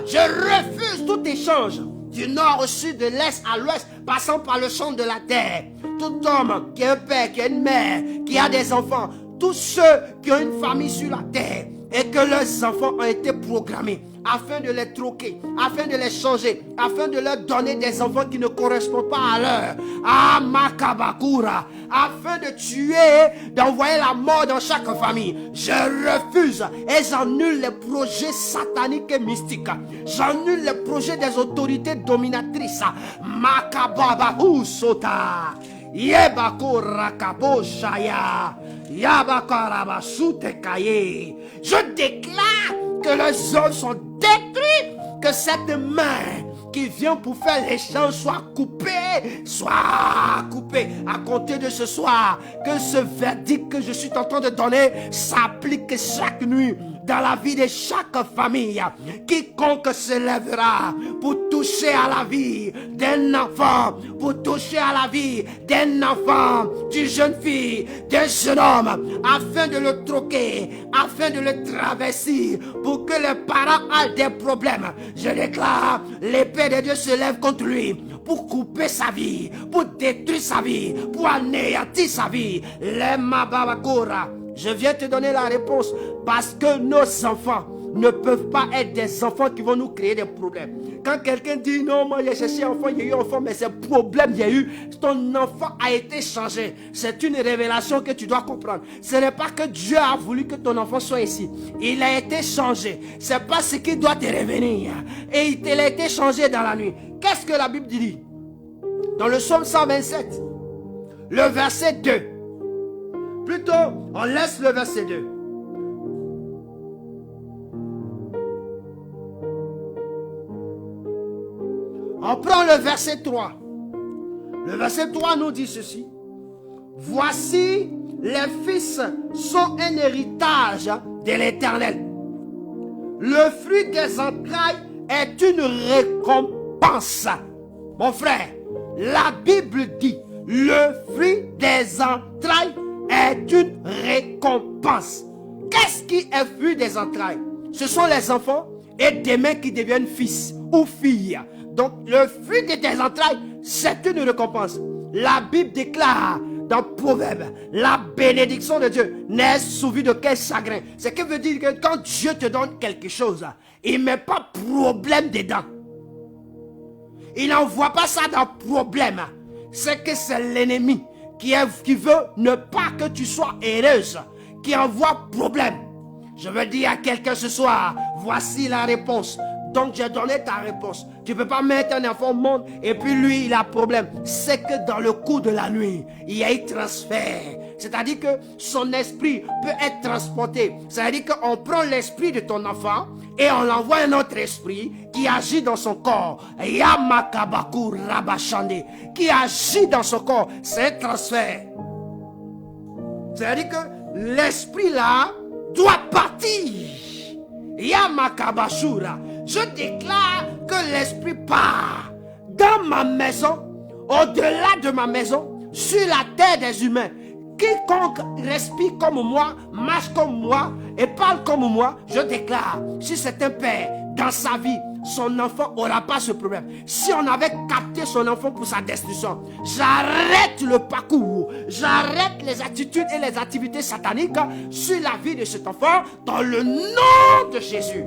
Je refuse tout échange du nord au sud, de l'est à l'ouest, passant par le champ de la terre. Tout homme qui a un père, qui a une mère, qui a des enfants, tous ceux qui ont une famille sur la terre et que leurs enfants ont été programmés afin de les troquer, afin de les changer, afin de leur donner des enfants qui ne correspondent pas à l'heure. Ah, Makabakura, afin de tuer, d'envoyer la mort dans chaque famille. Je refuse et j'annule les projets sataniques et mystiques. J'annule les projets des autorités dominatrices. Makababahu sota. Yebakura kaboshaya. Yabakarabasute kaye. Je déclare que les hommes sont détruits, que cette main qui vient pour faire l'échange soit coupée à compter de ce soir. Que ce verdict que je suis en train de donner s'applique chaque nuit dans la vie de chaque famille. Quiconque se lèvera pour toucher à la vie d'un enfant, pour toucher à la vie d'un enfant, d'une jeune fille, d'un jeune homme, afin de le troquer, afin de le traverser, pour que les parents aient des problèmes. Je déclare, l'épée de Dieu se lève contre lui pour couper sa vie, pour détruire sa vie, pour anéantir sa vie. Les Mababakura. Je viens te donner la réponse parce que nos enfants ne peuvent pas être des enfants qui vont nous créer des problèmes. Quand quelqu'un dit non, moi j'ai cherché enfant, il y a eu enfant, mais c'est problème, il y a eu, ton enfant a été changé. C'est une révélation que tu dois comprendre. Ce n'est pas que Dieu a voulu que ton enfant soit ici. Il a été changé. C'est pas ce qui doit te revenir. Et il a été changé dans la nuit. Qu'est-ce que la Bible dit? Dans le psaume 127, le verset 2. Plutôt, on laisse le verset 2. On prend le verset 3. Le verset 3 nous dit ceci. Voici, les fils sont un héritage de l'Éternel. Le fruit des entrailles est une récompense. Mon frère, la Bible dit, le fruit des entrailles est une récompense. Qu'est-ce qui est fruit des entrailles? Ce sont les enfants et demain qui deviennent fils ou filles. Donc le fruit de tes entrailles, c'est une récompense. La Bible déclare dans Proverbe, la bénédiction de Dieu n'est suivie de quel chagrin. Ce qui veut dire que quand Dieu te donne quelque chose, il ne met pas problème dedans. Il n'envoie pas ça dans problème. C'est que c'est l'ennemi qui veut ne pas que tu sois heureuse, qui envoie problème. Je veux dire à quelqu'un ce soir, voici la réponse. Donc j'ai donné ta réponse. Tu ne peux pas mettre un enfant au monde et puis lui il a problème. C'est que dans le cours de la nuit, il y a un transfert. C'est-à-dire que son esprit peut être transporté. C'est-à-dire qu'on prend l'esprit de ton enfant et on l'envoie un autre esprit qui agit dans son corps. Yamakabaku Rabashande. Qui agit dans son corps. C'est un transfert. C'est-à-dire que l'esprit là doit partir. Yamakabashura. Je déclare que l'esprit part dans ma maison, au-delà de ma maison, sur la terre des humains. Quiconque respire comme moi, marche comme moi et parle comme moi, je déclare, si c'est un père, dans sa vie, son enfant n'aura pas ce problème. Si on avait capté son enfant pour sa destruction, j'arrête le parcours, j'arrête les attitudes et les activités sataniques sur la vie de cet enfant dans le nom de Jésus.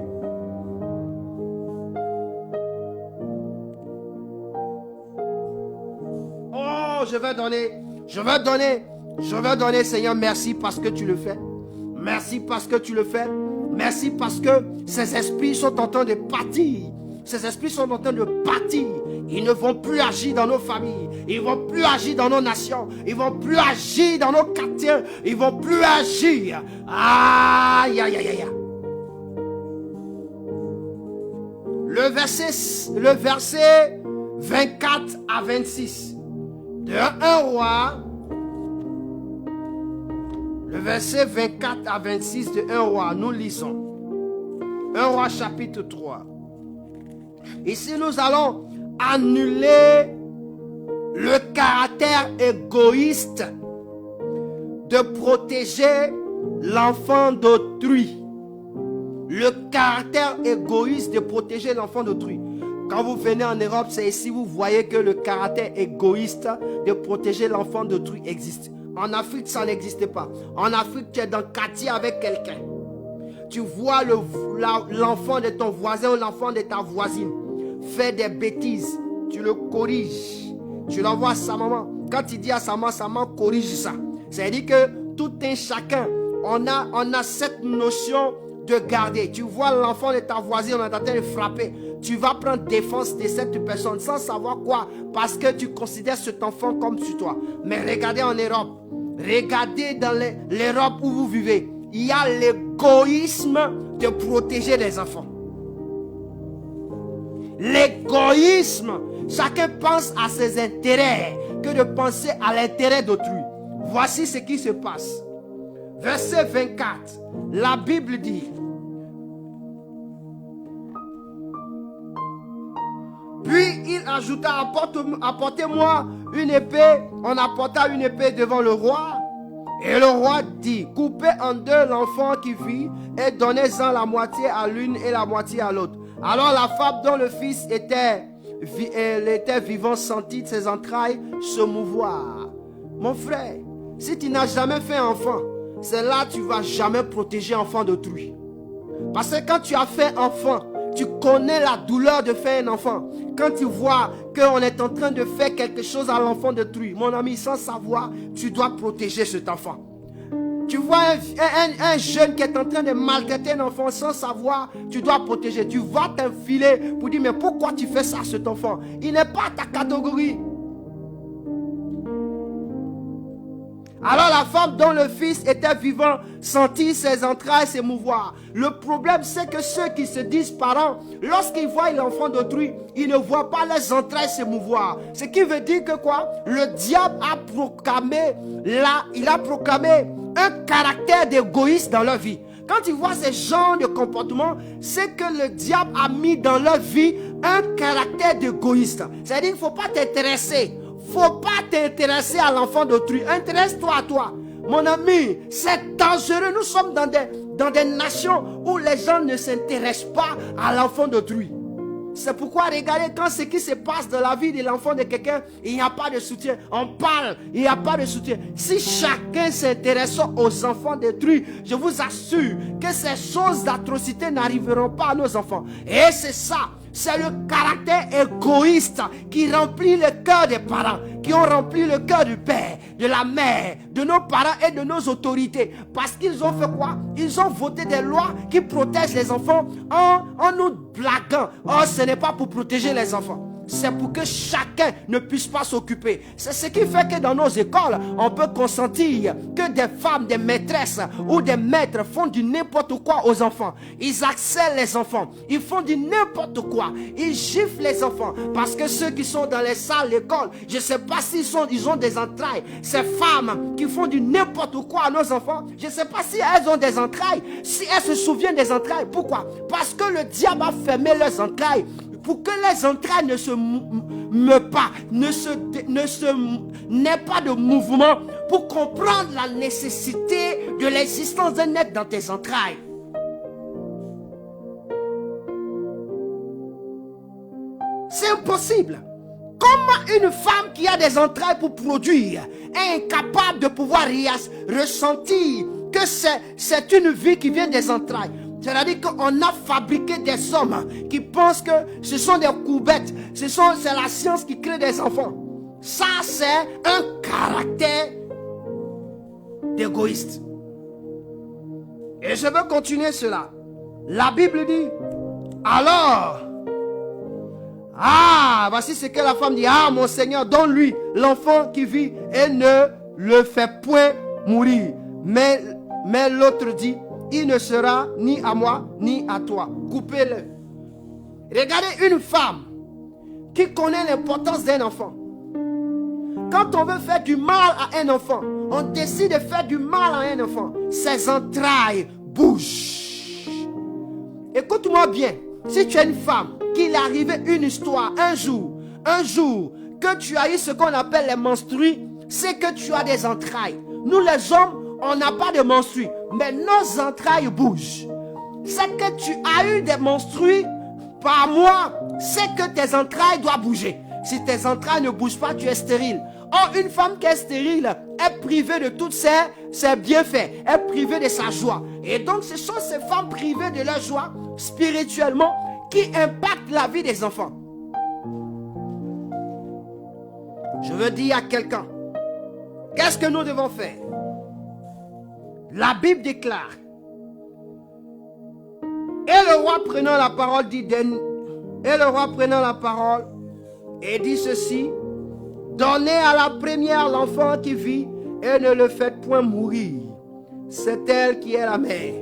Oh, je vais donner, Seigneur, merci parce que tu le fais. Merci parce que tu le fais. Merci parce que ces esprits sont en train de partir. Ces esprits sont en train de partir. Ils ne vont plus agir dans nos familles. Ils ne vont plus agir dans nos nations. Ils ne vont plus agir dans nos quartiers. Ils ne vont plus agir. Aïe, aïe, aïe, aïe. Le verset 24 à 26 de 1 roi. Le verset 24 à 26 de 1 roi, nous lisons. 1 roi chapitre 3. Ici, nous allons annuler le caractère égoïste de protéger l'enfant d'autrui. Le caractère égoïste de protéger l'enfant d'autrui. Quand vous venez en Europe, c'est ici vous voyez que le caractère égoïste de protéger l'enfant d'autrui existe. En Afrique, ça n'existe pas. En Afrique, tu es dans le quartier avec quelqu'un. Tu vois l'enfant de ton voisin ou l'enfant de ta voisine faire des bêtises. Tu le corriges. Tu l'envoies à sa maman. Quand il dit à sa maman corrige ça. C'est-à-dire que tout un chacun, on a cette notion de garder. Tu vois l'enfant de ta voisine, on est en train de frapper. Tu vas prendre défense de cette personne sans savoir quoi. Parce que tu considères cet enfant comme sur toi. Mais regardez en Europe. Regardez dans l'Europe où vous vivez. Il y a l'égoïsme de protéger les enfants. L'égoïsme. Chacun pense à ses intérêts que de penser à l'intérêt d'autrui. Voici ce qui se passe. Verset 24. La Bible dit. Puis il ajouta, apportez-moi une épée. On apporta une épée devant le roi. Et le roi dit, coupez en deux l'enfant qui vit et donnez-en la moitié à l'une et la moitié à l'autre. Alors la femme dont le fils était vivant sentit ses entrailles se mouvoir. Mon frère, si tu n'as jamais fait enfant, c'est là que tu ne vas jamais protéger enfant d'autrui. Parce que quand tu as fait enfant, tu connais la douleur de faire un enfant. Quand tu vois qu'on est en train de faire quelque chose à l'enfant d'autrui, mon ami, sans savoir, tu dois protéger cet enfant. Tu vois un jeune qui est en train de maltraiter un enfant sans savoir, tu dois protéger. Tu vas t'infiler pour dire, mais pourquoi tu fais ça à cet enfant? Il n'est pas ta catégorie. Alors la femme dont le fils était vivant sentit ses entrailles s'émouvoir. Le problème, c'est que ceux qui se disent parents, lorsqu'ils voient l'enfant d'autrui, ils ne voient pas les entrailles s'émouvoir. Ce qui veut dire que quoi? Le diable a proclamé un caractère d'égoïste dans leur vie. Quand tu vois ce genre de comportement, c'est que le diable a mis dans leur vie un caractère d'égoïste. C'est-à-dire qu'il ne faut pas t'intéresser. Il ne faut pas t'intéresser à l'enfant d'autrui. Intéresse-toi à toi. Mon ami, c'est dangereux. Nous sommes dans des nations où les gens ne s'intéressent pas à l'enfant d'autrui. C'est pourquoi, regardez, quand ce qui se passe dans la vie de l'enfant de quelqu'un, il n'y a pas de soutien. On parle, il n'y a pas de soutien. Si chacun s'intéresse aux enfants d'autrui, je vous assure que ces choses d'atrocité n'arriveront pas à nos enfants. Et c'est ça. C'est le caractère égoïste qui remplit le cœur des parents, qui ont rempli le cœur du père, de la mère, de nos parents et de nos autorités. Parce qu'ils ont fait quoi? Ils ont voté des lois qui protègent les enfants en nous blaguant. Oh, ce n'est pas pour protéger les enfants. C'est pour que chacun ne puisse pas s'occuper. C'est ce qui fait que dans nos écoles, on peut consentir que des femmes, des maîtresses ou des maîtres font du n'importe quoi aux enfants. Ils accèlent les enfants. Ils font du n'importe quoi. Ils giflent les enfants. Parce que ceux qui sont dans les salles d'école, je ne sais pas ils ont des entrailles. Ces femmes qui font du n'importe quoi à nos enfants, je ne sais pas si elles ont des entrailles. Si elles se souviennent des entrailles. Pourquoi? Parce que le diable a fermé leurs entrailles. Pour que les entrailles ne se meuvent pas, n'aient pas de mouvement, pour comprendre la nécessité de l'existence d'un être dans tes entrailles. C'est impossible. Comment une femme qui a des entrailles pour produire est incapable de pouvoir ressentir que c'est une vie qui vient des entrailles? C'est-à-dire qu'on a fabriqué des hommes qui pensent que ce sont des coubettes. C'est la science qui crée des enfants. Ça, c'est un caractère d'égoïste. Et je veux continuer cela. La Bible dit, alors, voici ce que la femme dit. Ah, mon Seigneur, donne-lui l'enfant qui vit et ne le fait point mourir. Mais l'autre dit, il ne sera ni à moi, ni à toi. Coupez-le. Regardez une femme qui connaît l'importance d'un enfant. Quand on veut faire du mal à un enfant, on décide de faire du mal à un enfant. Ses entrailles bougent. Écoute-moi bien. Si tu es une femme, qu'il est arrivé une histoire, un jour, que tu as eu ce qu'on appelle les menstrues, c'est que tu as des entrailles. Nous les hommes, on n'a pas de menstrues, mais nos entrailles bougent. C'est que tu as eu des menstrues par mois, c'est que tes entrailles doivent bouger. Si tes entrailles ne bougent pas, tu es stérile. Or, une femme qui est stérile est privée de tous ses bienfaits, est privée de sa joie. Et donc, ce sont ces femmes privées de leur joie spirituellement qui impactent la vie des enfants. Je veux dire à quelqu'un, qu'est-ce que nous devons faire? La Bible déclare, et le roi prenant la parole et dit ceci, donnez à la première l'enfant qui vit et ne le faites point mourir. C'est elle qui est la mère.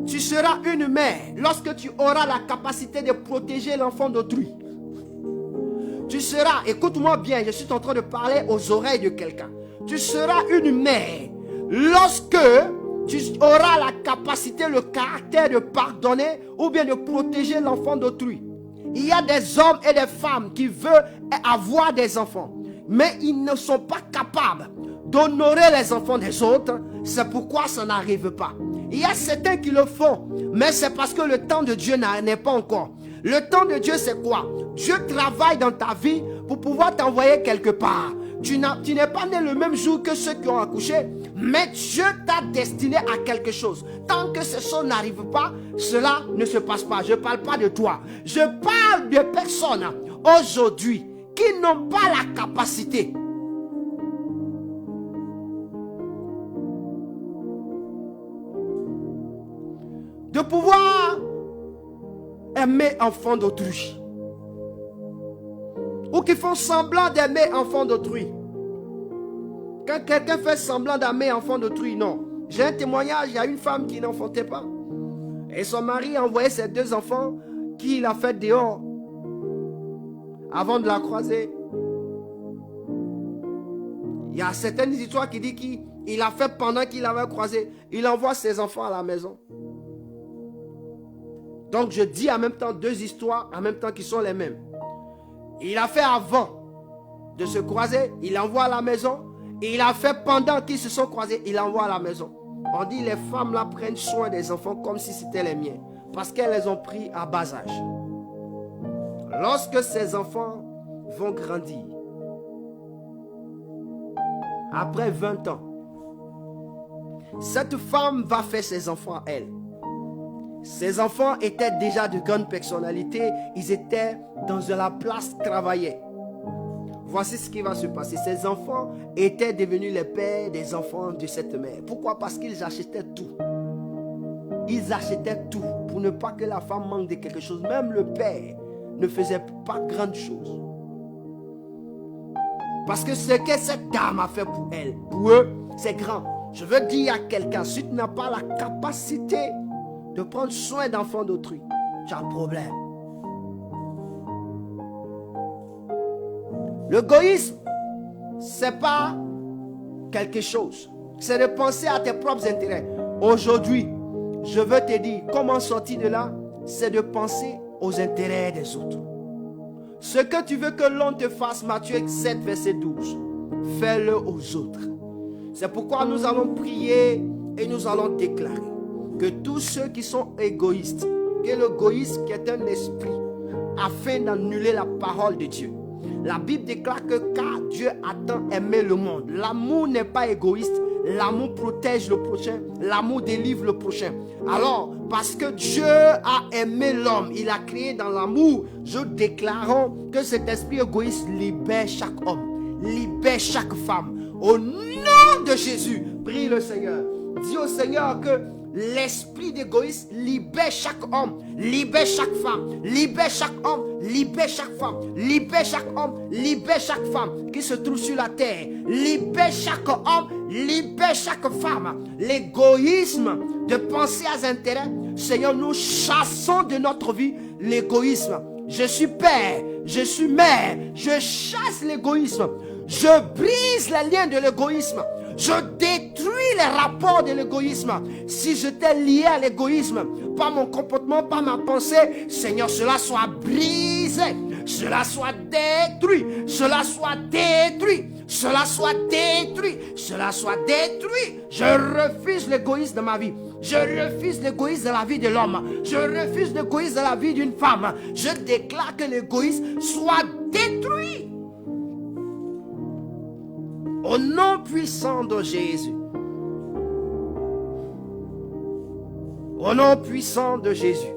Tu seras une mère lorsque tu auras la capacité de protéger l'enfant d'autrui. Tu seras, écoute-moi bien, je suis en train de parler aux oreilles de quelqu'un. Tu seras une mère lorsque tu auras la capacité, le caractère de pardonner ou bien de protéger l'enfant d'autrui. Il y a des hommes et des femmes qui veulent avoir des enfants, mais ils ne sont pas capables d'honorer les enfants des autres. C'est pourquoi ça n'arrive pas. Il y a certains qui le font, mais c'est parce que le temps de Dieu n'est pas encore. Le temps de Dieu, c'est quoi? Dieu travaille dans ta vie pour pouvoir t'envoyer quelque part. Tu n'es pas né le même jour que ceux qui ont accouché, mais Dieu t'a destiné à quelque chose. Tant que ces choses n'arrivent pas, cela ne se passe pas. Je ne parle pas de toi. Je parle de personnes aujourd'hui qui n'ont pas la capacité de pouvoir aimer enfant d'autrui. Ou qui font semblant d'aimer enfant d'autrui. Quand quelqu'un fait semblant d'aimer enfant d'autrui, non. J'ai un témoignage, il y a une femme qui n'enfantait pas. Et son mari a envoyé ses 2 enfants qu'il a fait dehors avant de la croiser. Il y a certaines histoires qui disent qu'il a fait pendant qu'il avait croisé. Il envoie ses enfants à la maison. Donc je dis en même temps 2 histoires en même temps qui sont les mêmes. Il a fait avant de se croiser, il envoie à la maison. Et il a fait pendant qu'ils se sont croisés, il envoie à la maison. On dit les femmes là prennent soin des enfants comme si c'était les miens. Parce qu'elles les ont pris à bas âge. Lorsque ces enfants vont grandir, après 20 ans, cette femme va faire ses enfants à elle. Ces enfants étaient déjà de grandes personnalités. Ils étaient dans la place, travaillaient. Voici ce qui va se passer. Ces enfants étaient devenus les pères des enfants de cette mère. Pourquoi? Parce qu'ils achetaient tout. Ils achetaient tout pour ne pas que la femme manque de quelque chose. Même le père ne faisait pas grande chose. Parce que ce que cette dame a fait pour elle, pour eux, c'est grand. Je veux dire à quelqu'un, si tu n'as pas la capacité de prendre soin d'enfants d'autrui, tu as un problème. L'égoïsme, c'est pas quelque chose. C'est de penser à tes propres intérêts. Aujourd'hui, je veux te dire, comment sortir de là? C'est de penser aux intérêts des autres. Ce que tu veux que l'on te fasse, Matthieu 7, verset 12, fais-le aux autres. C'est pourquoi nous allons prier et nous allons déclarer que tous ceux qui sont égoïstes, que l'égoïsme qui est un esprit, afin d'annuler la parole de Dieu. La Bible déclare que car Dieu a tant aimé le monde, l'amour n'est pas égoïste, l'amour protège le prochain, l'amour délivre le prochain. Alors, parce que Dieu a aimé l'homme, il a créé dans l'amour, je déclare que cet esprit égoïste libère chaque homme, libère chaque femme. Au nom de Jésus, prie le Seigneur. Dis au Seigneur que l'esprit d'égoïsme libère chaque homme, libère chaque femme, libère chaque homme, libère chaque femme, libère chaque homme, libère chaque femme qui se trouve sur la terre, libère chaque homme, libère chaque femme. L'égoïsme de penser à intérêt, Seigneur, nous chassons de notre vie l'égoïsme. Je suis père, je suis mère, je chasse l'égoïsme, je brise les liens de l'égoïsme. Je détruis les rapports de l'égoïsme. Si j'étais lié à l'égoïsme, pas mon comportement, pas ma pensée, Seigneur, cela soit brisé, cela soit détruit, cela soit détruit, cela soit détruit, cela soit détruit. Je refuse l'égoïsme de ma vie. Je refuse l'égoïsme dans la vie de l'homme. Je refuse l'égoïsme dans la vie d'une femme. Je déclare que l'égoïsme soit détruit. Au nom puissant de Jésus. Au nom puissant de Jésus.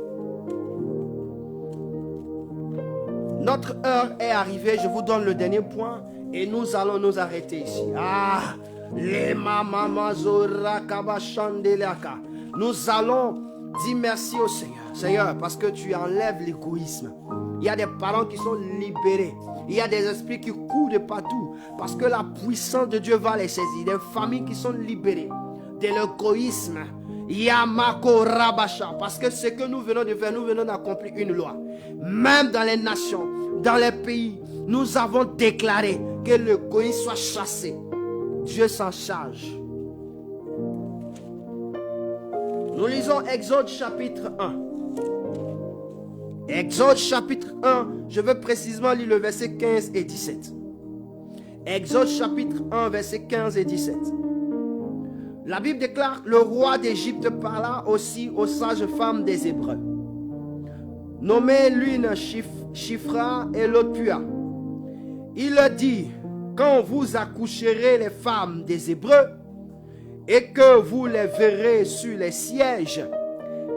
Notre heure est arrivée. Je vous donne le dernier point. Et nous allons nous arrêter ici. Nous allons dire merci au Seigneur. Seigneur, parce que tu enlèves l'égoïsme. Il y a des parents qui sont libérés. Il y a des esprits qui courent de partout. Parce que la puissance de Dieu va les saisir. Des familles qui sont libérées de l'égoïsme. Yamako Rabasha. Parce que ce que nous venons de faire, nous venons d'accomplir une loi. Même dans les nations, dans les pays, nous avons déclaré que l'égoïsme soit chassé. Dieu s'en charge. Nous lisons Exode chapitre 1. Exode chapitre 1, je veux précisément lire le verset 15 et 17. Exode chapitre 1, verset 15 et 17. La Bible déclare, le roi d'Égypte parla aussi aux sages femmes des Hébreux. Nommez l'une Shifra et l'autre Pua. Il leur dit, quand vous accoucherez les femmes des Hébreux et que vous les verrez sur les sièges,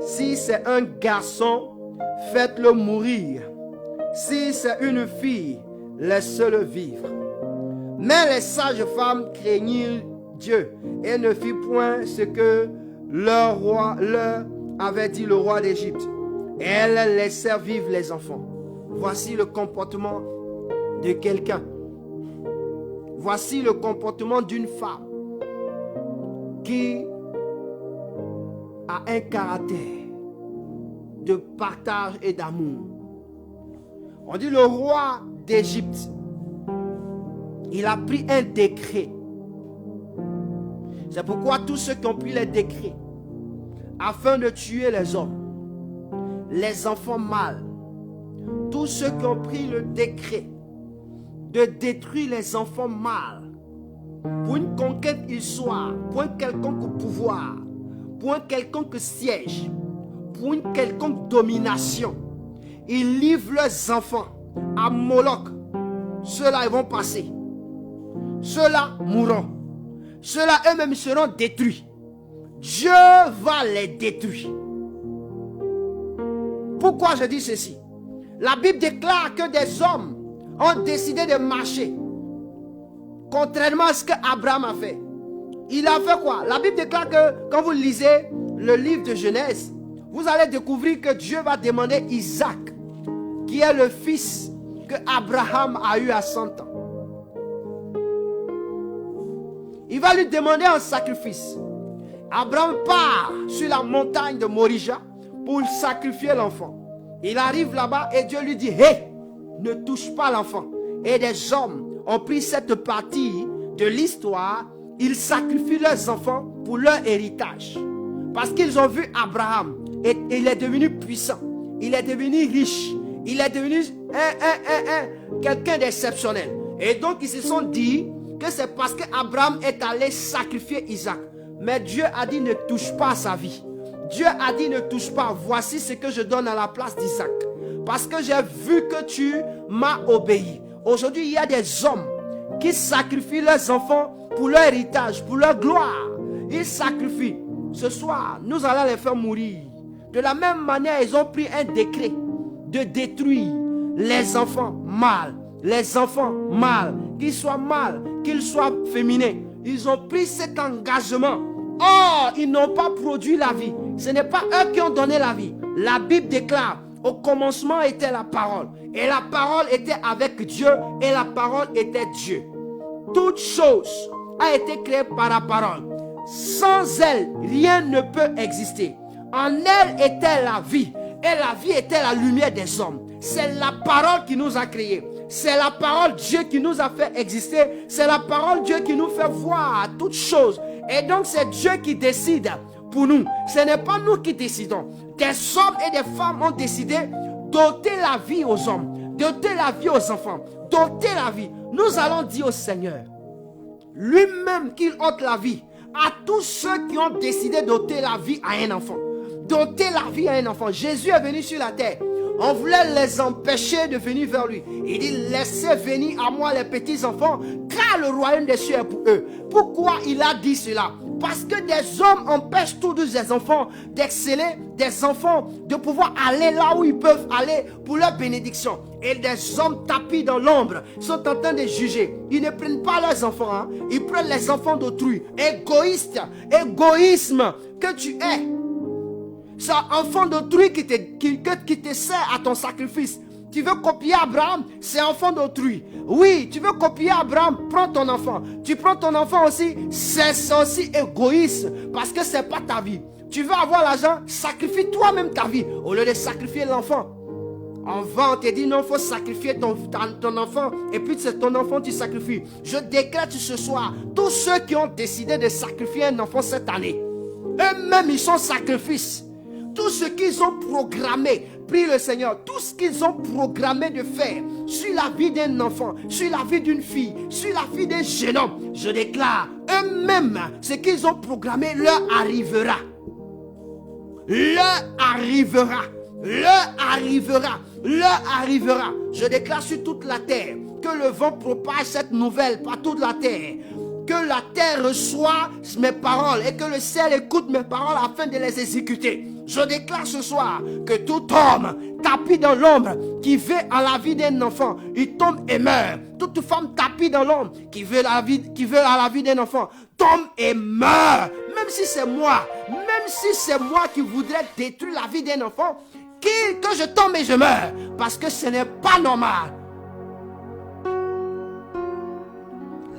si c'est un garçon, faites-le mourir. Si c'est une fille, laissez-le vivre. Mais les sages femmes craignirent Dieu et ne firent point ce que leur avait dit le roi d'Égypte. Elles laissèrent vivre les enfants. Voici le comportement de quelqu'un. Voici le comportement d'une femme qui a un caractère de partage et d'amour. On dit le roi d'Égypte, il a pris un décret. C'est pourquoi tous ceux qui ont pris les décrets afin de tuer les hommes, les enfants mâles, tous ceux qui ont pris le décret de détruire les enfants mâles pour une conquête histoire, pour un quelconque pouvoir, pour un quelconque siège, pour une quelconque domination, ils livrent leurs enfants à Moloch. Ceux-là ils vont passer, ceux-là mourront, ceux-là eux-mêmes seront détruits. Dieu va les détruire. Pourquoi je dis ceci? La Bible déclare que des hommes ont décidé de marcher contrairement à ce qu'Abraham a fait. Il a fait quoi? La Bible déclare que quand vous lisez le livre de Genèse, vous allez découvrir que Dieu va demander Isaac, qui est le fils que Abraham a eu à 100 ans. Il va lui demander un sacrifice. Abraham part sur la montagne de Morija pour sacrifier l'enfant. Il arrive là-bas et Dieu lui dit: hé, ne touche pas l'enfant. Et des hommes ont pris cette partie de l'histoire. Ils sacrifient leurs enfants pour leur héritage. Parce qu'ils ont vu Abraham et il est devenu puissant. Il est devenu riche. Il est devenu quelqu'un d'exceptionnel. Et donc ils se sont dit que c'est parce qu'Abraham est allé sacrifier Isaac. Mais Dieu a dit: ne touche pas à sa vie. Dieu a dit: ne touche pas. Voici ce que je donne à la place d'Isaac. Parce que j'ai vu que tu m'as obéi. Aujourd'hui, il y a des hommes qui sacrifient leurs enfants pour leur héritage, pour leur gloire. Ils sacrifient. Ce soir, nous allons les faire mourir. De la même manière, ils ont pris un décret de détruire les enfants mâles. Les enfants mâles, qu'ils soient mâles, qu'ils soient féminins. Ils ont pris cet engagement. Or, ils n'ont pas produit la vie. Ce n'est pas eux qui ont donné la vie. La Bible déclare: au commencement était la parole. Et la parole était avec Dieu. Et la parole était Dieu. Toute chose a été créée par la parole. Sans elle, rien ne peut exister. En elle était la vie. Et la vie était la lumière des hommes. C'est la parole qui nous a créés. C'est la parole Dieu qui nous a fait exister. C'est la parole Dieu qui nous fait voir toutes choses. Et donc c'est Dieu qui décide pour nous. Ce n'est pas nous qui décidons. Des hommes et des femmes ont décidé d'ôter la vie aux hommes, d'ôter la vie aux enfants, d'ôter la vie. Nous allons dire au Seigneur lui-même qu'il ôte la vie à tous ceux qui ont décidé d'ôter la vie à un enfant. D'ôter la vie à un enfant. Jésus est venu sur la terre. On voulait les empêcher de venir vers lui. Il dit: laissez venir à moi les petits enfants, car le royaume des cieux est pour eux. Pourquoi il a dit cela? Parce que des hommes empêchent tous des enfants d'exceller, des enfants de pouvoir aller là où ils peuvent aller pour leur bénédiction. Et des hommes tapis dans l'ombre sont en train de juger. Ils ne prennent pas leurs enfants, hein. Ils prennent les enfants d'autrui. Égoïste, égoïsme que tu es. C'est enfant d'autrui qui te sert à ton sacrifice. Tu veux copier Abraham, c'est enfant d'autrui. Oui, tu veux copier Abraham, prends ton enfant. Tu prends ton enfant aussi, c'est aussi égoïste parce que c'est pas ta vie. Tu veux avoir l'argent, sacrifie toi-même ta vie au lieu de sacrifier l'enfant. En vain, on te dit non, il faut sacrifier ton enfant et puis c'est ton enfant tu sacrifies. Je décrète ce soir, tous ceux qui ont décidé de sacrifier un enfant cette année, eux-mêmes ils sont sacrifices. Tout ce qu'ils ont programmé, prie le Seigneur, tout ce qu'ils ont programmé de faire sur la vie d'un enfant, sur la vie d'une fille, sur la vie d'un jeune homme, je déclare, eux-mêmes, ce qu'ils ont programmé leur arrivera. Leur arrivera. Leur arrivera. Leur arrivera. Je déclare sur toute la terre Que le vent propage cette nouvelle par toute la terre. Que la terre reçoive mes paroles et que le ciel écoute mes paroles afin de les exécuter. Je déclare ce soir que tout homme tapis dans l'ombre qui veut à la vie d'un enfant, il tombe et meurt. Toute femme tapis dans l'ombre qui veut à la vie d'un enfant, tombe et meurt. Même si c'est moi qui voudrais détruire la vie d'un enfant, que je tombe et je meurs. Parce que ce n'est pas normal.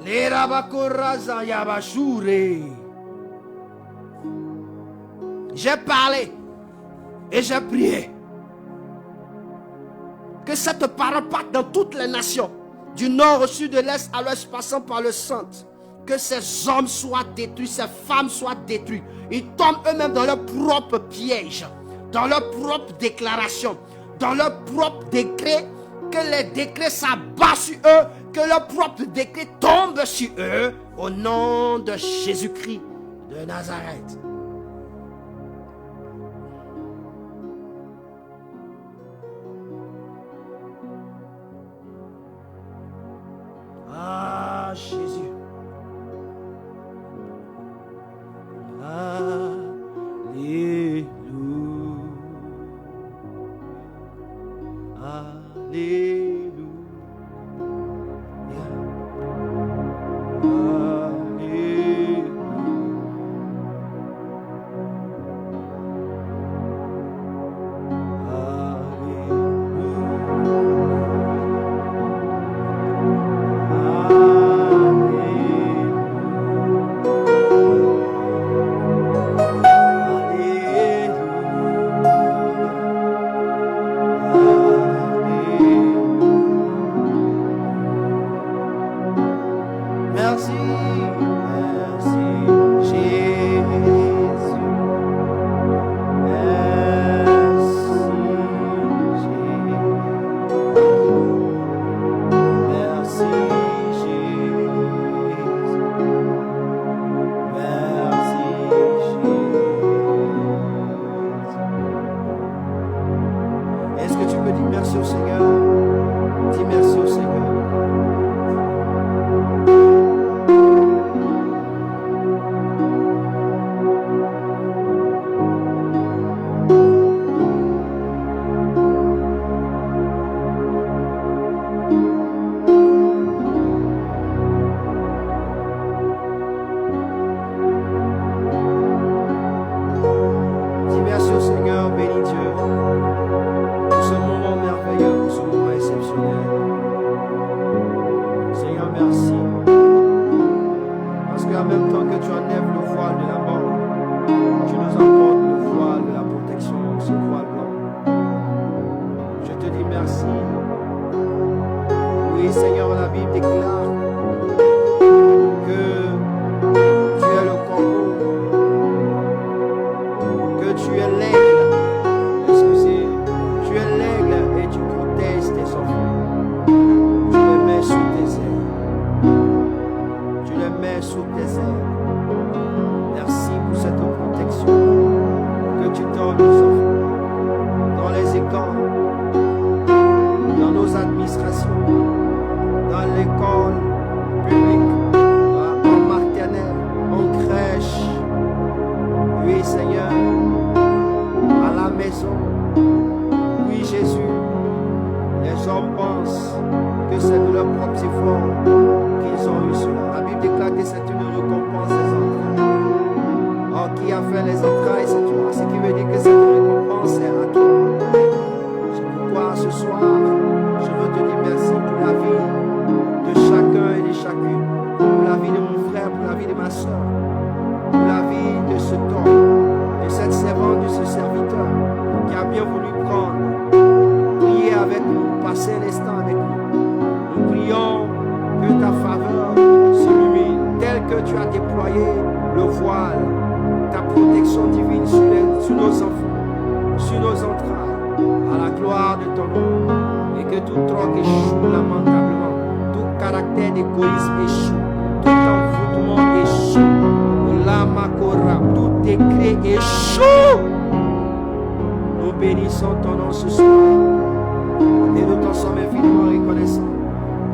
Les rabakoraza yabashure. J'ai parlé et j'ai prié. Que cette parole parte dans toutes les nations, du nord au sud, de l'est à l'ouest, passant par le centre. Que ces hommes soient détruits, ces femmes soient détruites. Ils tombent eux-mêmes dans leur propre piège, dans leur propre déclaration, dans leur propre décret. Que les décrets s'abattent sur eux, que leur propre décret tombe sur eux, au nom de Jésus-Christ de Nazareth. Ah, Jésus. Alléluia. Alléluia.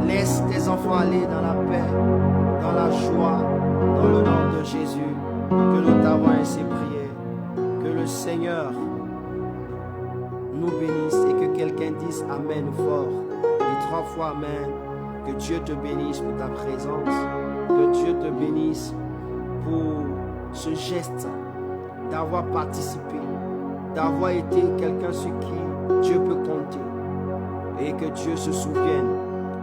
Laisse tes enfants aller dans la paix, dans la joie, dans le nom de Jésus, que nous t'avons ainsi prié. Que le Seigneur nous bénisse et que quelqu'un dise Amen fort. Et 3 fois Amen. Que Dieu te bénisse pour ta présence. Que Dieu te bénisse pour ce geste d'avoir participé, d'avoir été quelqu'un sur qui Dieu peut compter. Et que Dieu se souvienne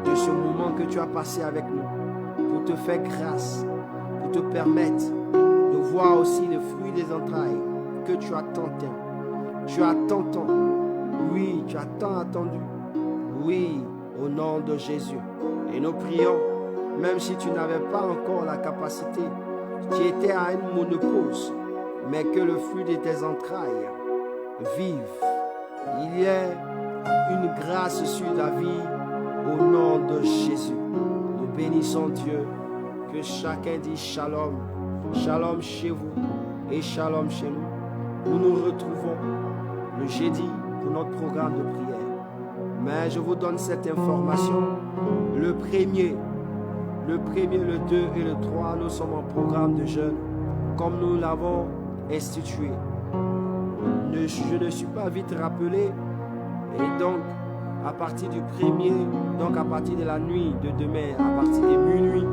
de ce moment que tu as passé avec nous pour te faire grâce, pour te permettre de voir aussi le fruit des entrailles que tu as tant aimé. Tu as tant, oui, tu as tant attendu. Oui, au nom de Jésus. Et nous prions, même si tu n'avais pas encore la capacité, tu étais à une monopause, mais que le fruit de tes entrailles vive. Il y a une grâce sur ta vie au nom de Jésus. Nous bénissons Dieu. Que chacun dise shalom. Shalom chez vous et shalom chez nous. Nous nous retrouvons le jeudi pour notre programme de prière. Mais je vous donne cette information. Le premier, le 2 et le 3, nous sommes en programme de jeûne comme nous l'avons institué. Je ne suis pas vite rappelé. Et donc, à partir du 1er, donc à partir de la nuit de demain, à partir de minuit,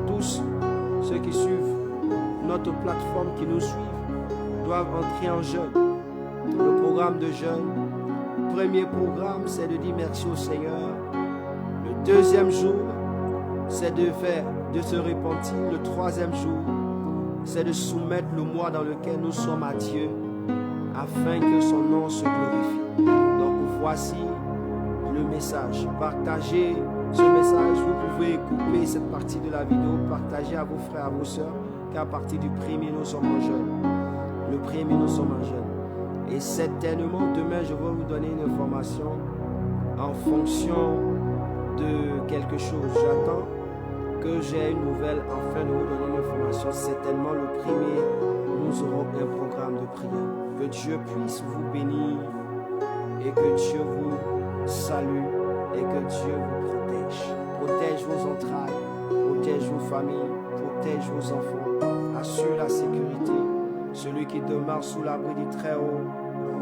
tous ceux qui suivent notre plateforme, qui nous suivent, doivent entrer en jeûne. Le programme de jeûne, premier programme, c'est de dire merci au Seigneur. Le deuxième jour, c'est de se repentir. Le troisième jour, c'est de soumettre le mois dans lequel nous sommes à Dieu, afin que son nom se glorifie. Donc voici le message. Partagez ce message. Vous pouvez couper cette partie de la vidéo, partager à vos frères, à vos sœurs, car à partir du 1er, nous sommes en jeûne. Le 1er, nous sommes en jeûne. Et certainement, demain, je vais vous donner une information en fonction de quelque chose. J'attends que j'ai une nouvelle afin de vous donner une information. Certainement, le 1er, nous aurons un programme de prière. Que Dieu puisse vous bénir et que Dieu vous salue et que Dieu vous protège. Protège vos entrailles, protège vos familles, protège vos enfants, assure la sécurité. Celui qui demeure sous l'abri du Très-Haut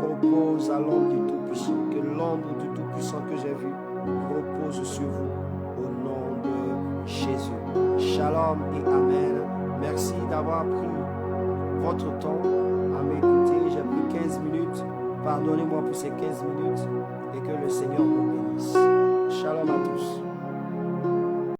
repose à l'ombre du Tout-Puissant. Que l'ombre du Tout-Puissant que j'ai vu repose sur vous au nom de Jésus. Shalom et Amen. Merci d'avoir pris votre temps à m'écouter. J'ai pris 15 minutes. Pardonnez-moi pour ces 15 minutes et que le Seigneur